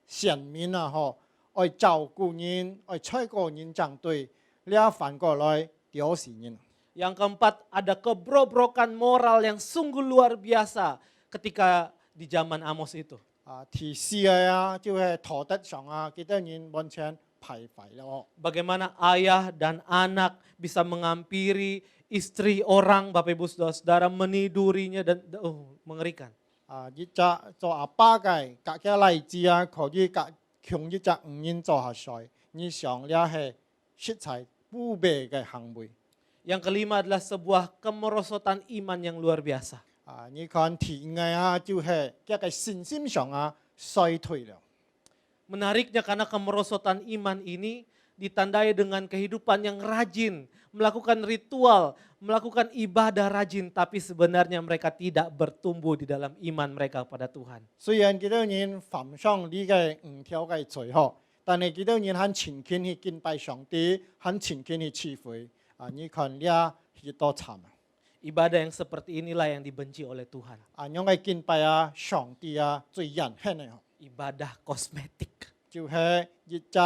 Speaker 7: 選民啊，嗬，愛照顧人，愛採個人相對，你反過來屌死人。
Speaker 6: Yang keempat, ada kebrobrokan moral yang sungguh luar biasa ketika di zaman Amos itu.
Speaker 7: 啊，第四個啊，就係道德上啊，幾多人完全敗壞咯。
Speaker 6: Bagaimana ayah dan anak bisa mengampiri istri orang, Bapak Ibu Saudara, menidurinya dan mengerikan.
Speaker 7: 啊，一隻做阿爸嘅，隔嘅例子啊，可以隔強一隻五人做下水，你想了係實在不備嘅行為。
Speaker 6: Yang kelima adalah sebuah kemerosotan iman yang luar biasa.
Speaker 7: 啊，你看第五個啊，就係一個信心上啊衰退了。
Speaker 6: Menariknya karena kemerosotan iman ini ditandai dengan kehidupan yang rajin, melakukan ritual, melakukan ibadah rajin, tapi sebenarnya mereka tidak bertumbuh di dalam iman mereka kepada Tuhan.
Speaker 7: 雖然幾多人犯上呢個五條嘅罪嗬，但係幾多人很虔虔去敬拜上帝，很虔虔去慈悔。啊，你看呢幾多慘啊！
Speaker 6: Ibadah yang seperti inilah yang dibenci oleh Tuhan.
Speaker 7: 啊，樣嘅敬拜啊，上帝啊，最人輕嘅嗬。
Speaker 6: Ibadah kosmetik.
Speaker 7: 就係一隻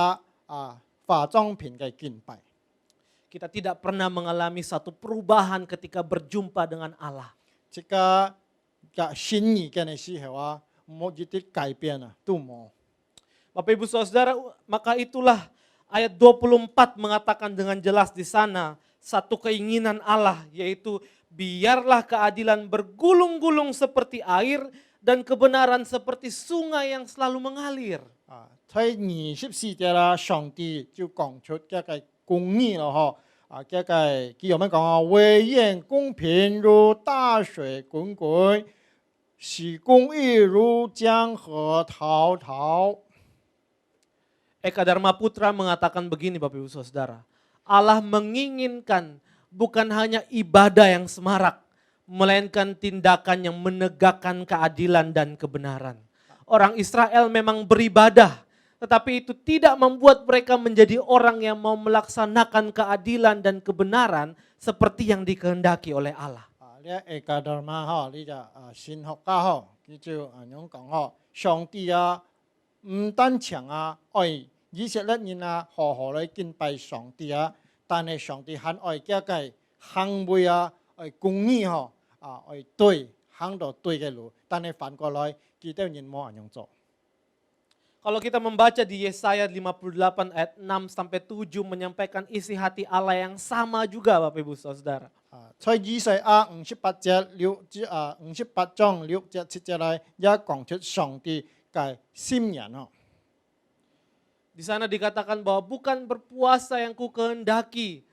Speaker 7: 化妝品嘅敬拜。
Speaker 6: Kita tidak pernah mengalami satu perubahan ketika berjumpa dengan Allah.
Speaker 7: 這個嘅心意嘅時候啊，冇一啲改變啊，都冇。
Speaker 6: Bapak Ibu Saudara, maka itulah ayat 24 mengatakan dengan jelas di sana satu keinginan Allah, yaitu biarlah keadilan bergulung-gulung seperti air dan kebenaran seperti sungai yang selalu mengalir.
Speaker 7: 啊，喺24節啦，上帝就講出一個公義咯，嗬。啊，一個佢有咩講啊？唯願公平如大水滾滾，使公義如江河滔滔。
Speaker 6: Eka Dharma Putra mengatakan begini Bapak Ibu Saudara. Allah menginginkan bukan hanya ibadah yang semarak, melainkan tindakan yang menegakkan keadilan dan kebenaran. Orang Israel memang beribadah, tetapi itu tidak membuat mereka menjadi orang yang mau melaksanakan keadilan dan kebenaran seperti yang dikehendaki oleh Allah.
Speaker 7: 啊，呢一個德瑪嗬，呢就神學家嗬，佢就咁樣講嗬，上帝啊唔單強啊愛以色列人啊，好好來敬拜上帝啊，但係上帝還愛加嘅行為啊，愛公義吼啊，愛對行到對嘅路，但係反過來佢哋人冇人樣做。
Speaker 6: Kalau kita membaca di Yesaya 58 ayat 6 sampai 7 menyampaikan isi hati Allah yang sama juga Bapak Ibu Saudara.
Speaker 7: 在以賽亞58章6節7節來，也講出上帝嘅心意哦。
Speaker 6: Di sana dikatakan bahwa bukan berpuasa yang ku kehendaki,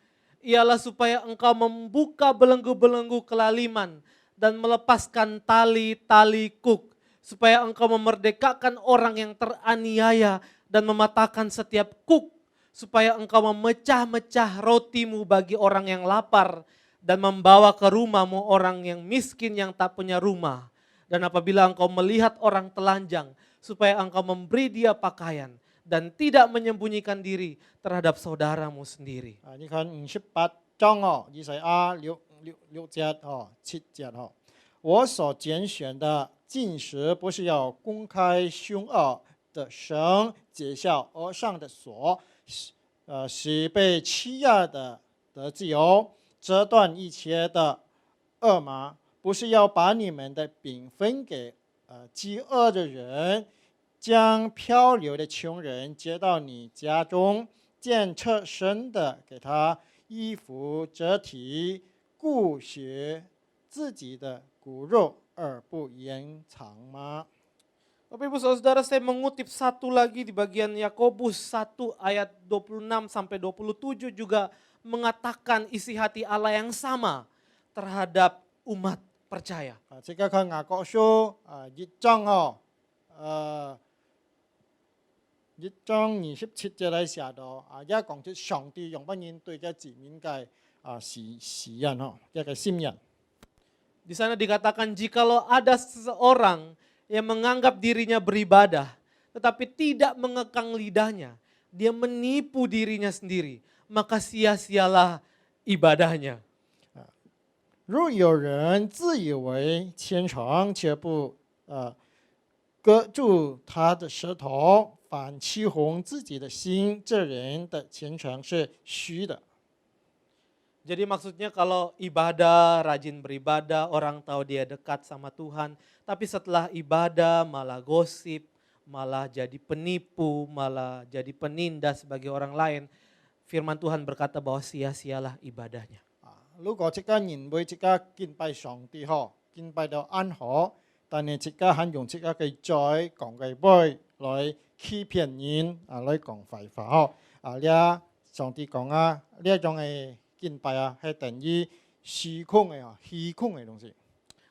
Speaker 6: ialah supaya engkau membuka belenggu-belenggu kelaliman dan melepaskan tali-tali kuk, supaya engkau memerdekakan orang yang teraniaya dan mematahkan setiap kuk, supaya engkau memecah-mecah rotimu bagi orang yang lapar dan membawa ke rumahmu orang yang miskin yang tak punya rumah. Dan apabila engkau melihat orang telanjang, supaya engkau memberi dia pakaian dan tidak menyembunyikan diri terhadap saudaramu sendiri.
Speaker 7: 你看58章哦，以賽亞6節哦7節哦，我所揀選的禁食不是要公開兇惡的繩解下額上的鎖，使被欺壓的得自由，折斷一切的惡嗎？不是要把你們的餅分給飢餓的人，將漂流的窮人接到你家中，見赤身的給他衣服遮體，顧惜自己的骨肉而不掩藏嗎？
Speaker 6: Bapak Ibu Saudara, saya mengutip satu lagi di bagian Yakobus 1 ayat 26 sampai 27 juga mengatakan isi hati Allah yang sama terhadap umat percaya.
Speaker 7: 這個看雅各書1章1章27節來寫到也講出上帝用不人對嘅子民嘅誓言一個心願。
Speaker 6: Di sana dikatakan jikalau ada seseorang yang menganggap dirinya beribadah tetapi tidak mengekang lidahnya, dia menipu dirinya sendiri, maka sia-sialah ibadahnya.
Speaker 7: 若有人自以為虔誠且不擱住他的舌頭，反欺哄自己的心，這人的虔誠是虛的。
Speaker 6: Jadi maksudnya kalau ibadah, rajin beribadah, orang tahu dia dekat sama Tuhan, tapi setelah ibadah malah gosip, malah jadi penipu, malah jadi penindas bagi orang lain. Firman Tuhan berkata bahwa sia-sialah ibadahnya.
Speaker 7: 如果這個人為這個敬拜上帝敬拜到安好，但係這個還用這個嘅罪講嘅杯來欺騙人來講廢話呢上帝講呢一種嘅敬拜係等於虛空嘅東西。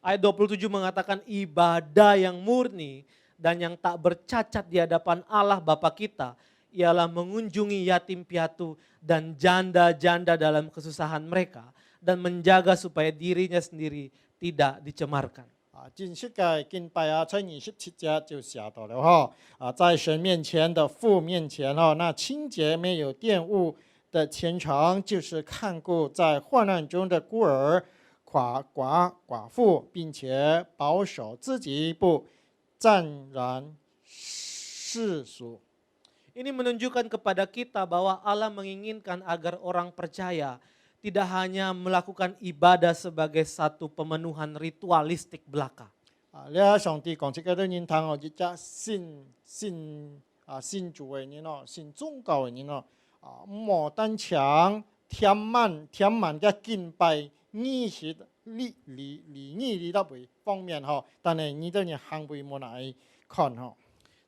Speaker 6: Ayat 27 mengatakan ibadah yang murni dan yang tak bercacat di hadapan Allah Bapa kita ialah mengunjungi yatim piatu dan janda-janda dalam kesusahan mereka dan menjaga supaya dirinya sendiri tidak dicemarkan.
Speaker 7: 正式嘅敬拜在27節就寫到了在神面前的父面前那清潔沒有玷污的虔誠，就是看顧在患難中的孤兒寡婦，並且保守自己不沾染世俗。
Speaker 6: Ini menunjukkan kepada kita bahwa Allah menginginkan agar orang percaya tidak hanya melakukan ibadah sebagai satu pemenuhan ritualistik belaka.
Speaker 7: 上帝講這個都認同一隻信主嘅人信宗教嘅人唔好單強填滿嘅敬拜儀式禮儀呢方面但係呢啲人行為冇嚟看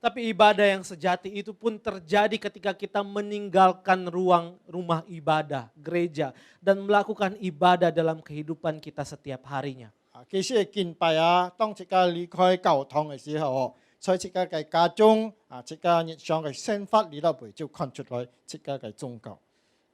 Speaker 6: Tapi ibadah yang sejati itu pun terjadi ketika kita meninggalkan rumah ibadah, gereja, dan melakukan ibadah dalam kehidupan kita setiap harinya.
Speaker 7: 其實敬拜當這個離開教堂嘅時候在這個嘅家中這個日常嘅生活裏頭就看出來這個嘅宗教。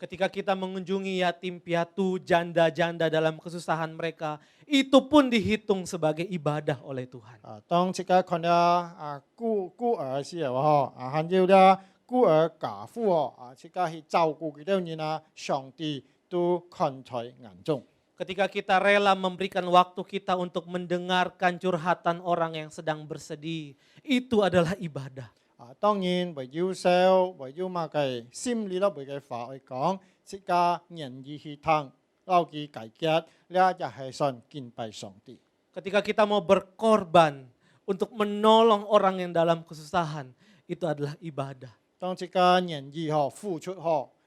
Speaker 6: Ketika kita mengunjungi yatim piatu, janda-janda dalam kesusahan mereka, itu pun dihitung sebagai ibadah oleh Tuhan.
Speaker 7: 當這個看到孤兒時候還有啲孤兒寡婦這個去照顧佢哋人上帝都看在眼中。
Speaker 6: Ketika kita rela memberikan waktu kita untuk mendengarkan curhatan orang yang sedang bersedih, itu adalah ibadah.
Speaker 7: 當然為要少，為要嘛嘅心理啦，為嘅法去講，即家人意去聽，撈記解決，呢一係信敬拜上帝。
Speaker 6: Ketika kita mau berkorban untuk menolong orang yang dalam kesusahan, itu adalah ibadah.
Speaker 7: 當即家人意付出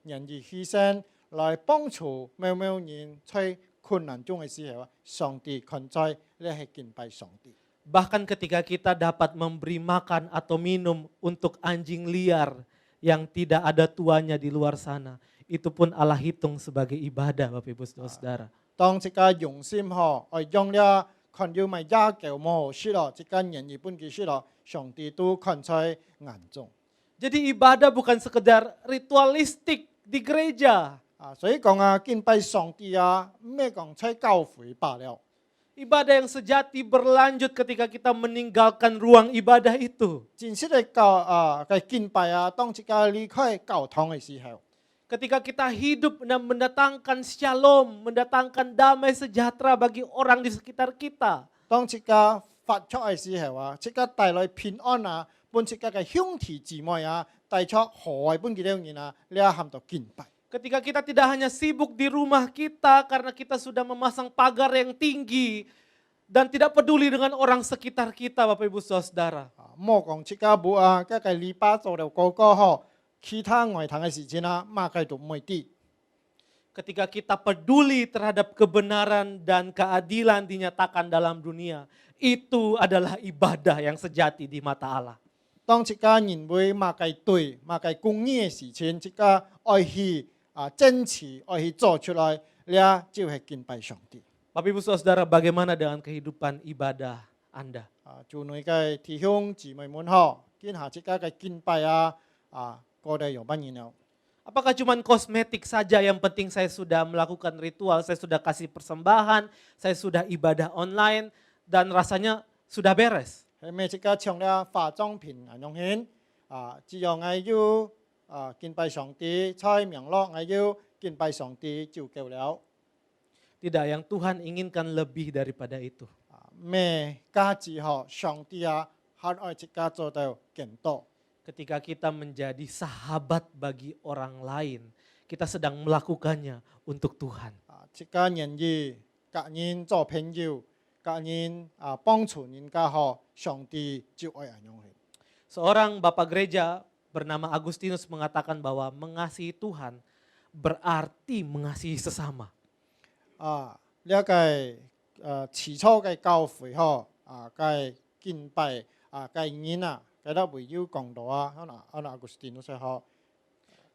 Speaker 7: 人意犧牲來幫助每人在困難中嘅時候，上帝看在呢係敬拜上帝。
Speaker 6: Bahkan ketika kita dapat memberi makan atau minum untuk anjing liar yang tidak ada tuannya di luar sana, itu pun Allah hitung sebagai ibadah, Bapak Ibu Saudara.
Speaker 7: 當即家用心愛用呢看要咪家教冇事咯，即家人意本嘅事咯，上帝都看在眼中。
Speaker 6: Jadi ibadah bukan sekedar ritualistik di gereja.
Speaker 7: 所以講敬拜上帝咩講在教會罷了。
Speaker 6: Ibadah yang sejati berlanjut ketika kita meninggalkan ruang ibadah itu.
Speaker 7: 真實嘅敬拜當即家離開教堂嘅時候。
Speaker 6: Ketika kita hidup dan mendatangkan shalom, mendatangkan damai sejahtera bagi orang di sekitar kita.
Speaker 7: 當即家發出嘅時候即家帶來平安本即家嘅兄弟姊妹帶出和本嘅人呢喊到敬拜。
Speaker 6: Ketika kita tidak hanya sibuk di rumah kita karena kita sudah memasang pagar yang tinggi dan tidak peduli dengan orang sekitar kita, Bapak Ibu Saudara.
Speaker 7: 莫講即家冇嗰個禮拜做了嗰個其他外堂嘅事情嘛繼續唔啲。
Speaker 6: Ketika kita peduli terhadap kebenaran dan keadilan dinyatakan dalam dunia, itu adalah ibadah yang sejati di mata Allah.
Speaker 7: 當即家認為嘛繼對嘛繼公義嘅事情，即家愛去堅持愛去做出來，呢就係敬拜上帝。
Speaker 6: Bapak Ibu Saudara, bagaimana dengan kehidupan ibadah Anda?
Speaker 7: 做你嘅弟兄姊妹們見下即家嘅敬拜過得有乜嘢呢？
Speaker 6: Apakah cuma kosmetik saja yang penting saya sudah melakukan ritual, saya sudah kasih persembahan, saya sudah ibadah online dan rasanya sudah beres?
Speaker 7: 係咪即家唱了化妝品用顯只要我要敬拜上帝，猜明咯，我要敬拜上帝就夠了。
Speaker 6: Tidak, yang Tuhan inginkan lebih daripada itu.
Speaker 7: 咩價值上帝還愛即家做到更多。
Speaker 6: Ketika kita menjadi sahabat bagi orang lain, kita sedang melakukannya untuk Tuhan.
Speaker 7: 即家人意隔人做朋友，隔人幫助人家上帝就愛人用。
Speaker 6: Seorang bapak gereja bernama Agustinus mengatakan bahwa mengasihi Tuhan berarti mengasihi sesama.
Speaker 7: 呢一個起初嘅教會嘅敬拜嘅人佢都會要講到Agustinus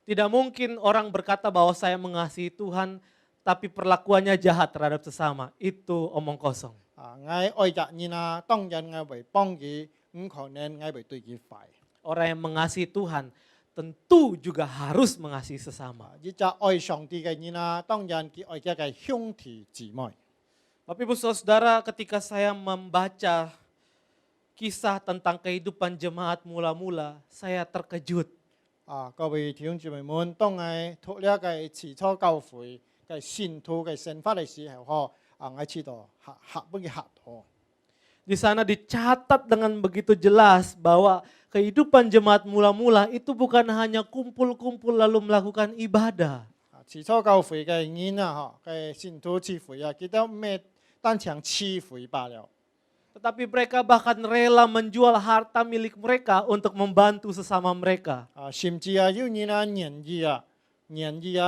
Speaker 6: Tidak mungkin orang berkata bahwa saya mengasihi Tuhan tapi perlakuannya jahat terhadap sesama. Itu omong kosong.
Speaker 7: 我愛着人當然我會幫佢，唔可能我會對佢壞。
Speaker 6: Orang yang mengasihi Tuhan tentu juga harus mengasihi sesama.
Speaker 7: 呢隻愛上帝嘅人當然佢愛嘅兄弟姊妹。
Speaker 6: Bapak Ibu Saudara, ketika saya membaca kisah tentang kehidupan jemaat mula-mula, saya terkejut.
Speaker 7: 各位弟兄姊妹們，當我讀呢個起初教會嘅信徒嘅生活嘅時候，我知道嚇到。
Speaker 6: Di sana dicatat dengan begitu jelas bahwa kehidupan jemaat mula-mula itu bukan hanya kumpul-kumpul lalu melakukan ibadah.
Speaker 7: 起初教會嘅人嘅信徒聚會佢都咩單場聚會罷了。
Speaker 6: Tetapi mereka bahkan rela menjual harta milik mereka untuk membantu sesama mereka.
Speaker 7: 甚至要人願意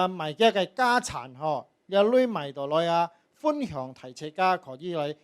Speaker 7: 賣嘅家產一類賣到來分享提車家可以來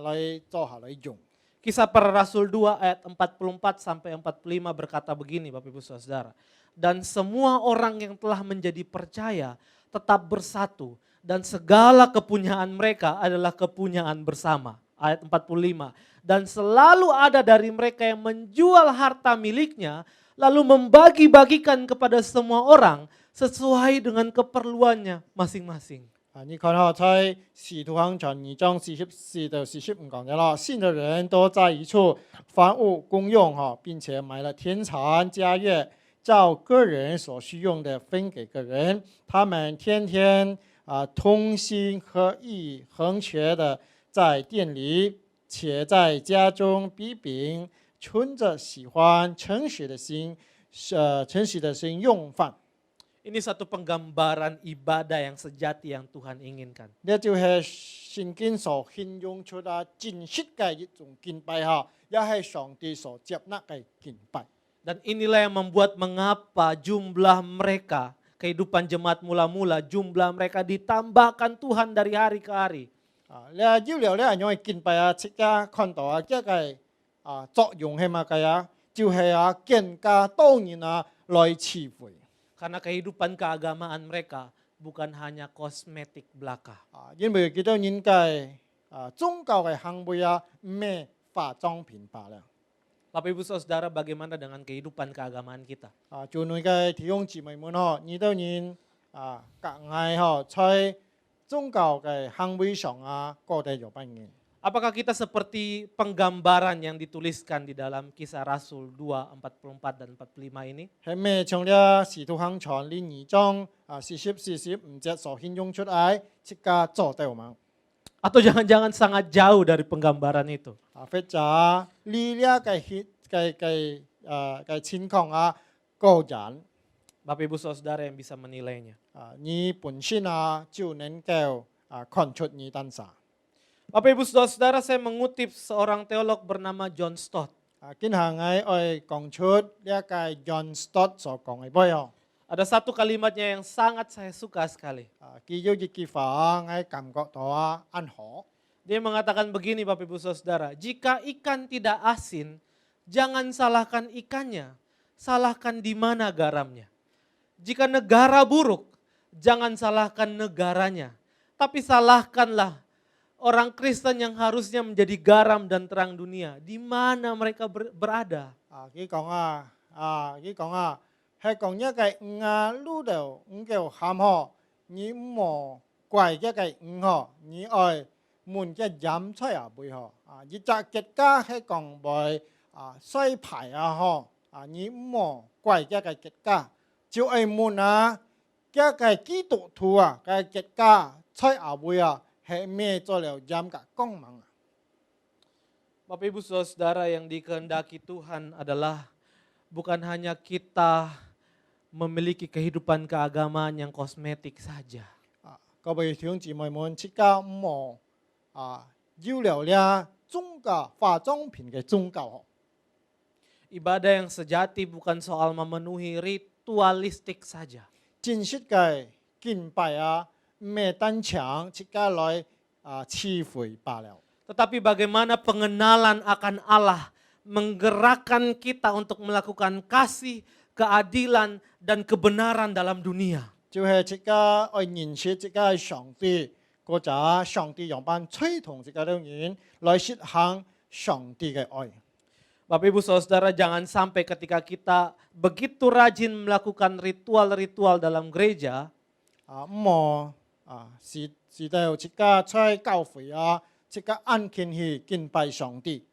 Speaker 7: 來做下來用。
Speaker 6: Kisah Para Rasul 2 ayat 44 sampai 45 berkata begini Bapak Ibu Saudara. Dan semua orang yang telah menjadi percaya tetap bersatu dan segala kepunyaan mereka adalah kepunyaan bersama. Ayat 45. Dan selalu ada dari mereka yang menjual harta miliknya lalu membagi-bagikan kepada semua orang sesuai dengan keperluannya masing-masing.
Speaker 7: 你看在使徒行傳2章44到45講嘅啦，信的人都在一處，凡物公用並且買了田產家業，照個人所需用的分給個人。他們天天同心合意恆切的在店裏，且在家中必餅，存着喜欢诚实的心，诚实的心用饭。
Speaker 6: Ini satu penggambaran ibadah yang sejati yang Tuhan inginkan.
Speaker 7: 呢就係聖經所形容出啊真實嘅一種敬拜嚇，也係上帝所接納嘅敬拜。
Speaker 6: Dan inilah yang membuat mengapa jumlah mereka, kehidupan jemaat mula-mula, jumlah mereka ditambahkan Tuhan dari hari ke hari.
Speaker 7: 你要了咧，因為敬拜啊，即家看到啊，即個作用係乜嘅啊？就係更加多人來慈惠。
Speaker 6: Karena kehidupan keagamaan mereka bukan hanya kosmetik belaka.
Speaker 7: 因為幾多人嘅宗教嘅行為唔係化妝品罷了。
Speaker 6: Bapak Ibu Saudara, bagaimana dengan kehidupan keagamaan kita?
Speaker 7: 做你嘅弟兄姊妹們嗬，呢多人隔嗌嗬，在宗教嘅行為上過得有不然。
Speaker 6: Apakah kita seperti penggambaran yang dituliskan di dalam Kisah Rasul 2, 44 dan 45 ini?
Speaker 7: 係咪從呢使徒行傳呢2章45節所形容出嚟，即刻做到嗎？
Speaker 6: Atau jangan-jangan sangat jauh dari penggambaran itu?
Speaker 7: 或者呢嘅情況個人
Speaker 6: Bapak Ibu Saudara yang bisa menilainya.
Speaker 7: 你本身就能夠看出你當時。
Speaker 6: Bapak Ibu Saudara, saya mengutip seorang teolog bernama John Stott.
Speaker 7: 今下我講出呢個 John Stott 所講嘅話哦，
Speaker 6: Ada satu kalimatnya yang sangat saya suka sekali.
Speaker 7: 佢有一句話我感覺到安好。
Speaker 6: Dia mengatakan begini Bapak Ibu Saudara, jika ikan tidak asin, jangan salahkan ikannya, salahkan di mana garamnya. Jika negara buruk, jangan salahkan negaranya, tapi salahkanlah orang Kristen yang harusnya menjadi garam dan terang dunia. Di mana mereka berada?
Speaker 7: 佢講係講一個路度唔夠喊嗬，你莫怪一個嗬，你愛門嘅飲出入背嗬，一隻結家係講為衰排嗬，你莫怪一個結家，就係門一個基督徒嘅結家出入背係咩做了飲嘅功能。
Speaker 6: Bapak Ibu Saudara, yang dikehendaki Tuhan adalah bukan hanya kita memiliki kehidupan keagamaan yang kosmetik saja.
Speaker 7: 各位弟兄姊妹們，即刻莫要了咧宗教化妝品嘅宗教。
Speaker 6: Ibadah yang sejati bukan soal memenuhi ritualistik saja.
Speaker 7: 真實嘅敬拜唔係單強即刻來慈惠罷了。
Speaker 6: Tetapi bagaimana pengenalan akan Allah menggerakkan kita untuk melakukan kasih, keadilan, dan kebenaran dalam dunia.
Speaker 7: 就係即刻愛認識即刻上帝，嗰陣上帝用班吹同即刻兩人來實行上帝嘅愛。
Speaker 6: Bapak Ibu Saudara, jangan sampai ketika kita begitu rajin melakukan ritual-ritual dalam gereja,
Speaker 7: 莫是到即刻在教會即刻安虔去敬拜上帝。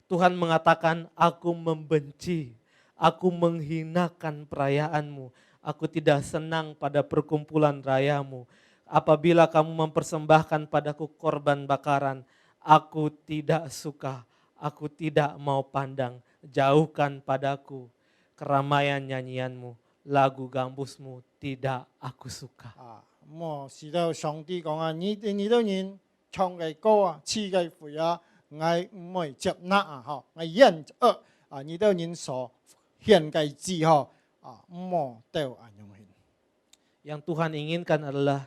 Speaker 6: Tuhan mengatakan, aku membenci, aku menghinakan perayaanmu, aku tidak senang pada perkumpulan rayamu. Apabila kamu mempersembahkan padaku korban bakaran, aku tidak suka, aku tidak mau pandang. Jauhkan padaku keramaian nyanyianmu, lagu gambusmu tidak aku suka.
Speaker 7: 莫是到上帝講你都人唱嘅歌黐嘅會我唔會接納我認你都人所獻嘅字莫到用hin。
Speaker 6: Yang Tuhan inginkan adalah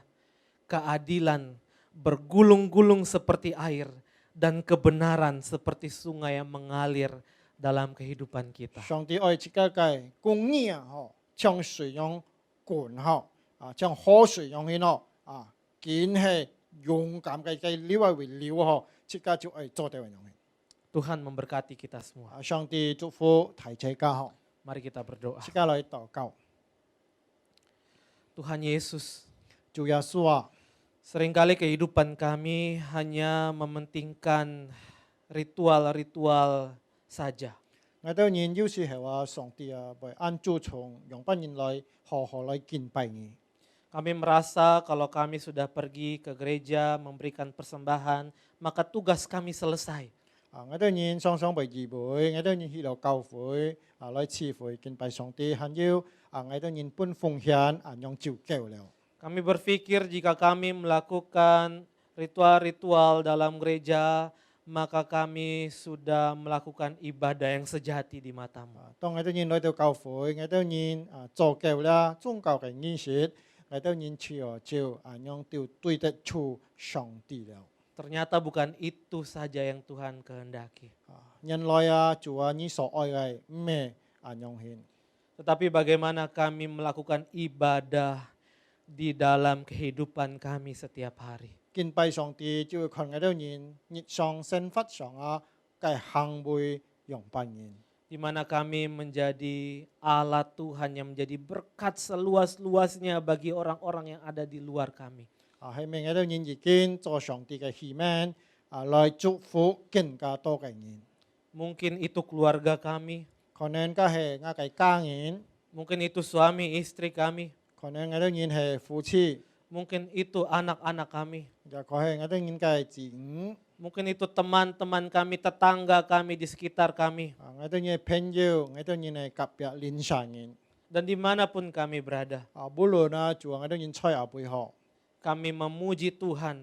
Speaker 6: keadilan bergulung-gulung seperti air dan kebenaran seperti sungai yang mengalir dalam kehidupan kita.
Speaker 7: 上帝愛即個嘅公義像水樣滾像河水樣hin見係勇敢嘅流為流即個就愛做到樣hin。
Speaker 6: Tuhan memberkati kita semua.
Speaker 7: 上帝祝福大家
Speaker 6: Mari kita berdoa.
Speaker 7: 即刻來禱告。
Speaker 6: Tuhan Yesus,
Speaker 7: 主耶穌
Speaker 6: seringkali kehidupan kami hanya mementingkan ritual-ritual saja.
Speaker 7: 我都人有時候上帝為按住從用不人來好好來敬拜你。
Speaker 6: Kami merasa kalau kami sudah pergi ke gereja memberikan persembahan, maka tugas kami selesai.
Speaker 7: 我哋人雙雙被義會，我哋人去到教會來賜福敬拜上帝，還有我哋人pun奉獻用照救了。
Speaker 6: Kami berpikir jika kami melakukan ritual-ritual dalam gereja, maka kami sudah melakukan ibadah yang sejati di matamu.
Speaker 7: 當我哋人來到教會，我哋人做夠啦宗教嘅儀式，我哋人朝照用到對得出上帝了。
Speaker 6: Ternyata bukan itu saja yang Tuhan kehendaki.
Speaker 7: 人來主你所愛嘅咩用獻，
Speaker 6: Tetapi bagaimana kami melakukan ibadah di dalam kehidupan kami setiap hari.
Speaker 7: 敬拜上帝就會看我哋人日常生活上嘅行為用扮演。
Speaker 6: Di mana kami menjadi alat Tuhan yang menjadi berkat seluas-luasnya bagi orang-orang yang ada di luar kami.
Speaker 7: 係咪我哋人已經做上帝嘅器皿來祝福更加多嘅人？
Speaker 6: Mungkin itu keluarga kami,
Speaker 7: 可能嘅係我嘅家人，
Speaker 6: mungkin itu suami istri kami,
Speaker 7: 可能我哋人係夫妻，
Speaker 6: mungkin itu anak-anak kami,
Speaker 7: 又可能我哋人嘅子女，
Speaker 6: mungkin itu teman-teman kami, tetangga kami di sekitar kami,
Speaker 7: 我哋人嘅朋友，我哋人嘅隔壁鄰舍人，
Speaker 6: dan dimanapun kami berada.
Speaker 7: 無論主我哋人在背後，
Speaker 6: Kami memuji Tuhan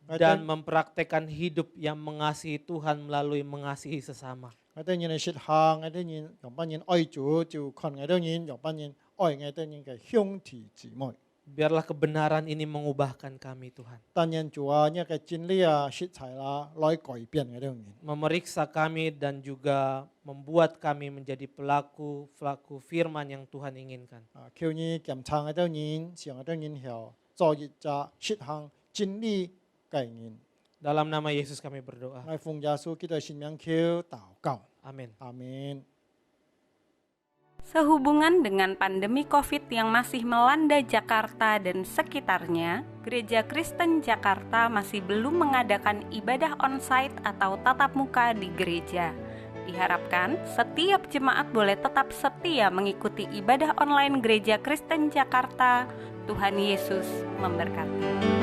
Speaker 6: dan mempraktekkan hidup yang mengasihi Tuhan melalui mengasihi sesama.
Speaker 7: 我哋人嘅實行，我哋人用班人愛主，就看我哋人用班人愛我哋人嘅兄弟姊妹。
Speaker 6: Biarlah kebenaran ini mengubahkan kami Tuhan.
Speaker 7: 但願主呢個真理實在來改變我哋人。
Speaker 6: Memeriksa kami dan juga membuat kami menjadi pelaku firman yang Tuhan inginkan.
Speaker 7: 求你檢查我哋人，讓我哋人後做一隻實行真理嘅人。
Speaker 6: Dalam nama Yesus kami berdoa.
Speaker 7: 我奉耶穌基督嘅聖名求禱告，
Speaker 6: Amin.
Speaker 7: 阿門。
Speaker 4: Sehubungan dengan pandemi COVID yang masih melanda Jakarta dan sekitarnya, Gereja Kristen Jakarta masih belum mengadakan ibadah onsite atau tatap muka di gereja. Diharapkan setiap jemaat boleh tetap setia mengikuti ibadah online Gereja Kristen Jakarta. Tuhan Yesus memberkati.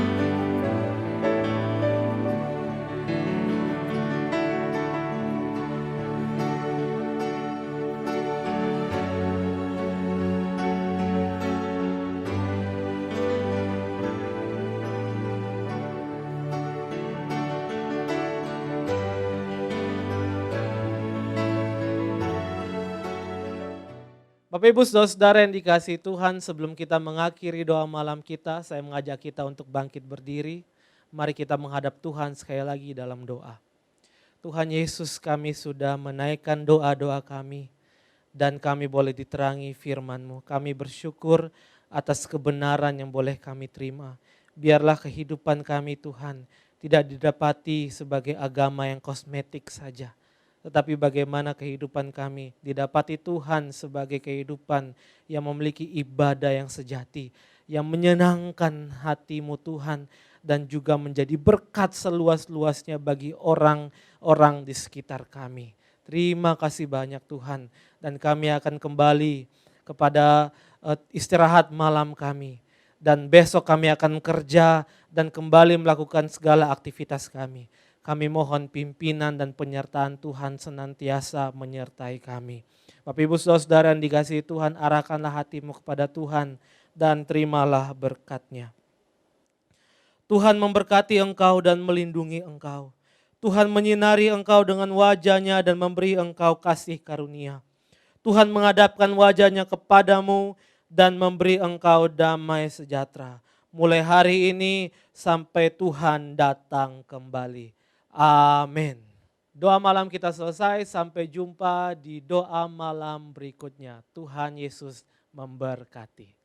Speaker 6: Bapak Ibu Saudara yang dikasihi Tuhan, sebelum kita mengakhiri doa malam kita, saya mengajak kita untuk bangkit berdiri. Mari kita menghadap Tuhan sekali lagi dalam doa. Tuhan Yesus, kami sudah menaikkan doa-doa kami dan kami boleh diterangi firman-Mu. Kami bersyukur atas kebenaran yang boleh kami terima. Biarlah kehidupan kami Tuhan tidak didapati sebagai agama yang kosmetik saja. Tetapi bagaimana kehidupan kami didapati Tuhan sebagai kehidupan yang memiliki ibadah yang sejati, yang menyenangkan hati-Mu Tuhan, dan juga menjadi berkat seluas-luasnya bagi orang-orang di sekitar kami. Terima kasih banyak Tuhan, dan kami akan kembali kepada istirahat malam kami. Dan besok kami akan kerja dan kembali melakukan segala aktivitas kami. Kami mohon pimpinan dan penyertaan Tuhan senantiasa menyertai kami. Bapak Ibu Saudara yang dikasihi Tuhan, arahkanlah hatimu kepada Tuhan dan terimalah berkat-Nya. Tuhan memberkati engkau dan melindungi engkau. Tuhan menyinari engkau dengan wajah-Nya dan memberi engkau kasih karunia. Tuhan menghadapkan wajah-Nya kepadamu dan memberi engkau damai sejahtera. Mulai hari ini sampai Tuhan datang kembali. Amin. Doa malam kita selesai, sampai jumpa di doa malam berikutnya. Tuhan Yesus memberkati.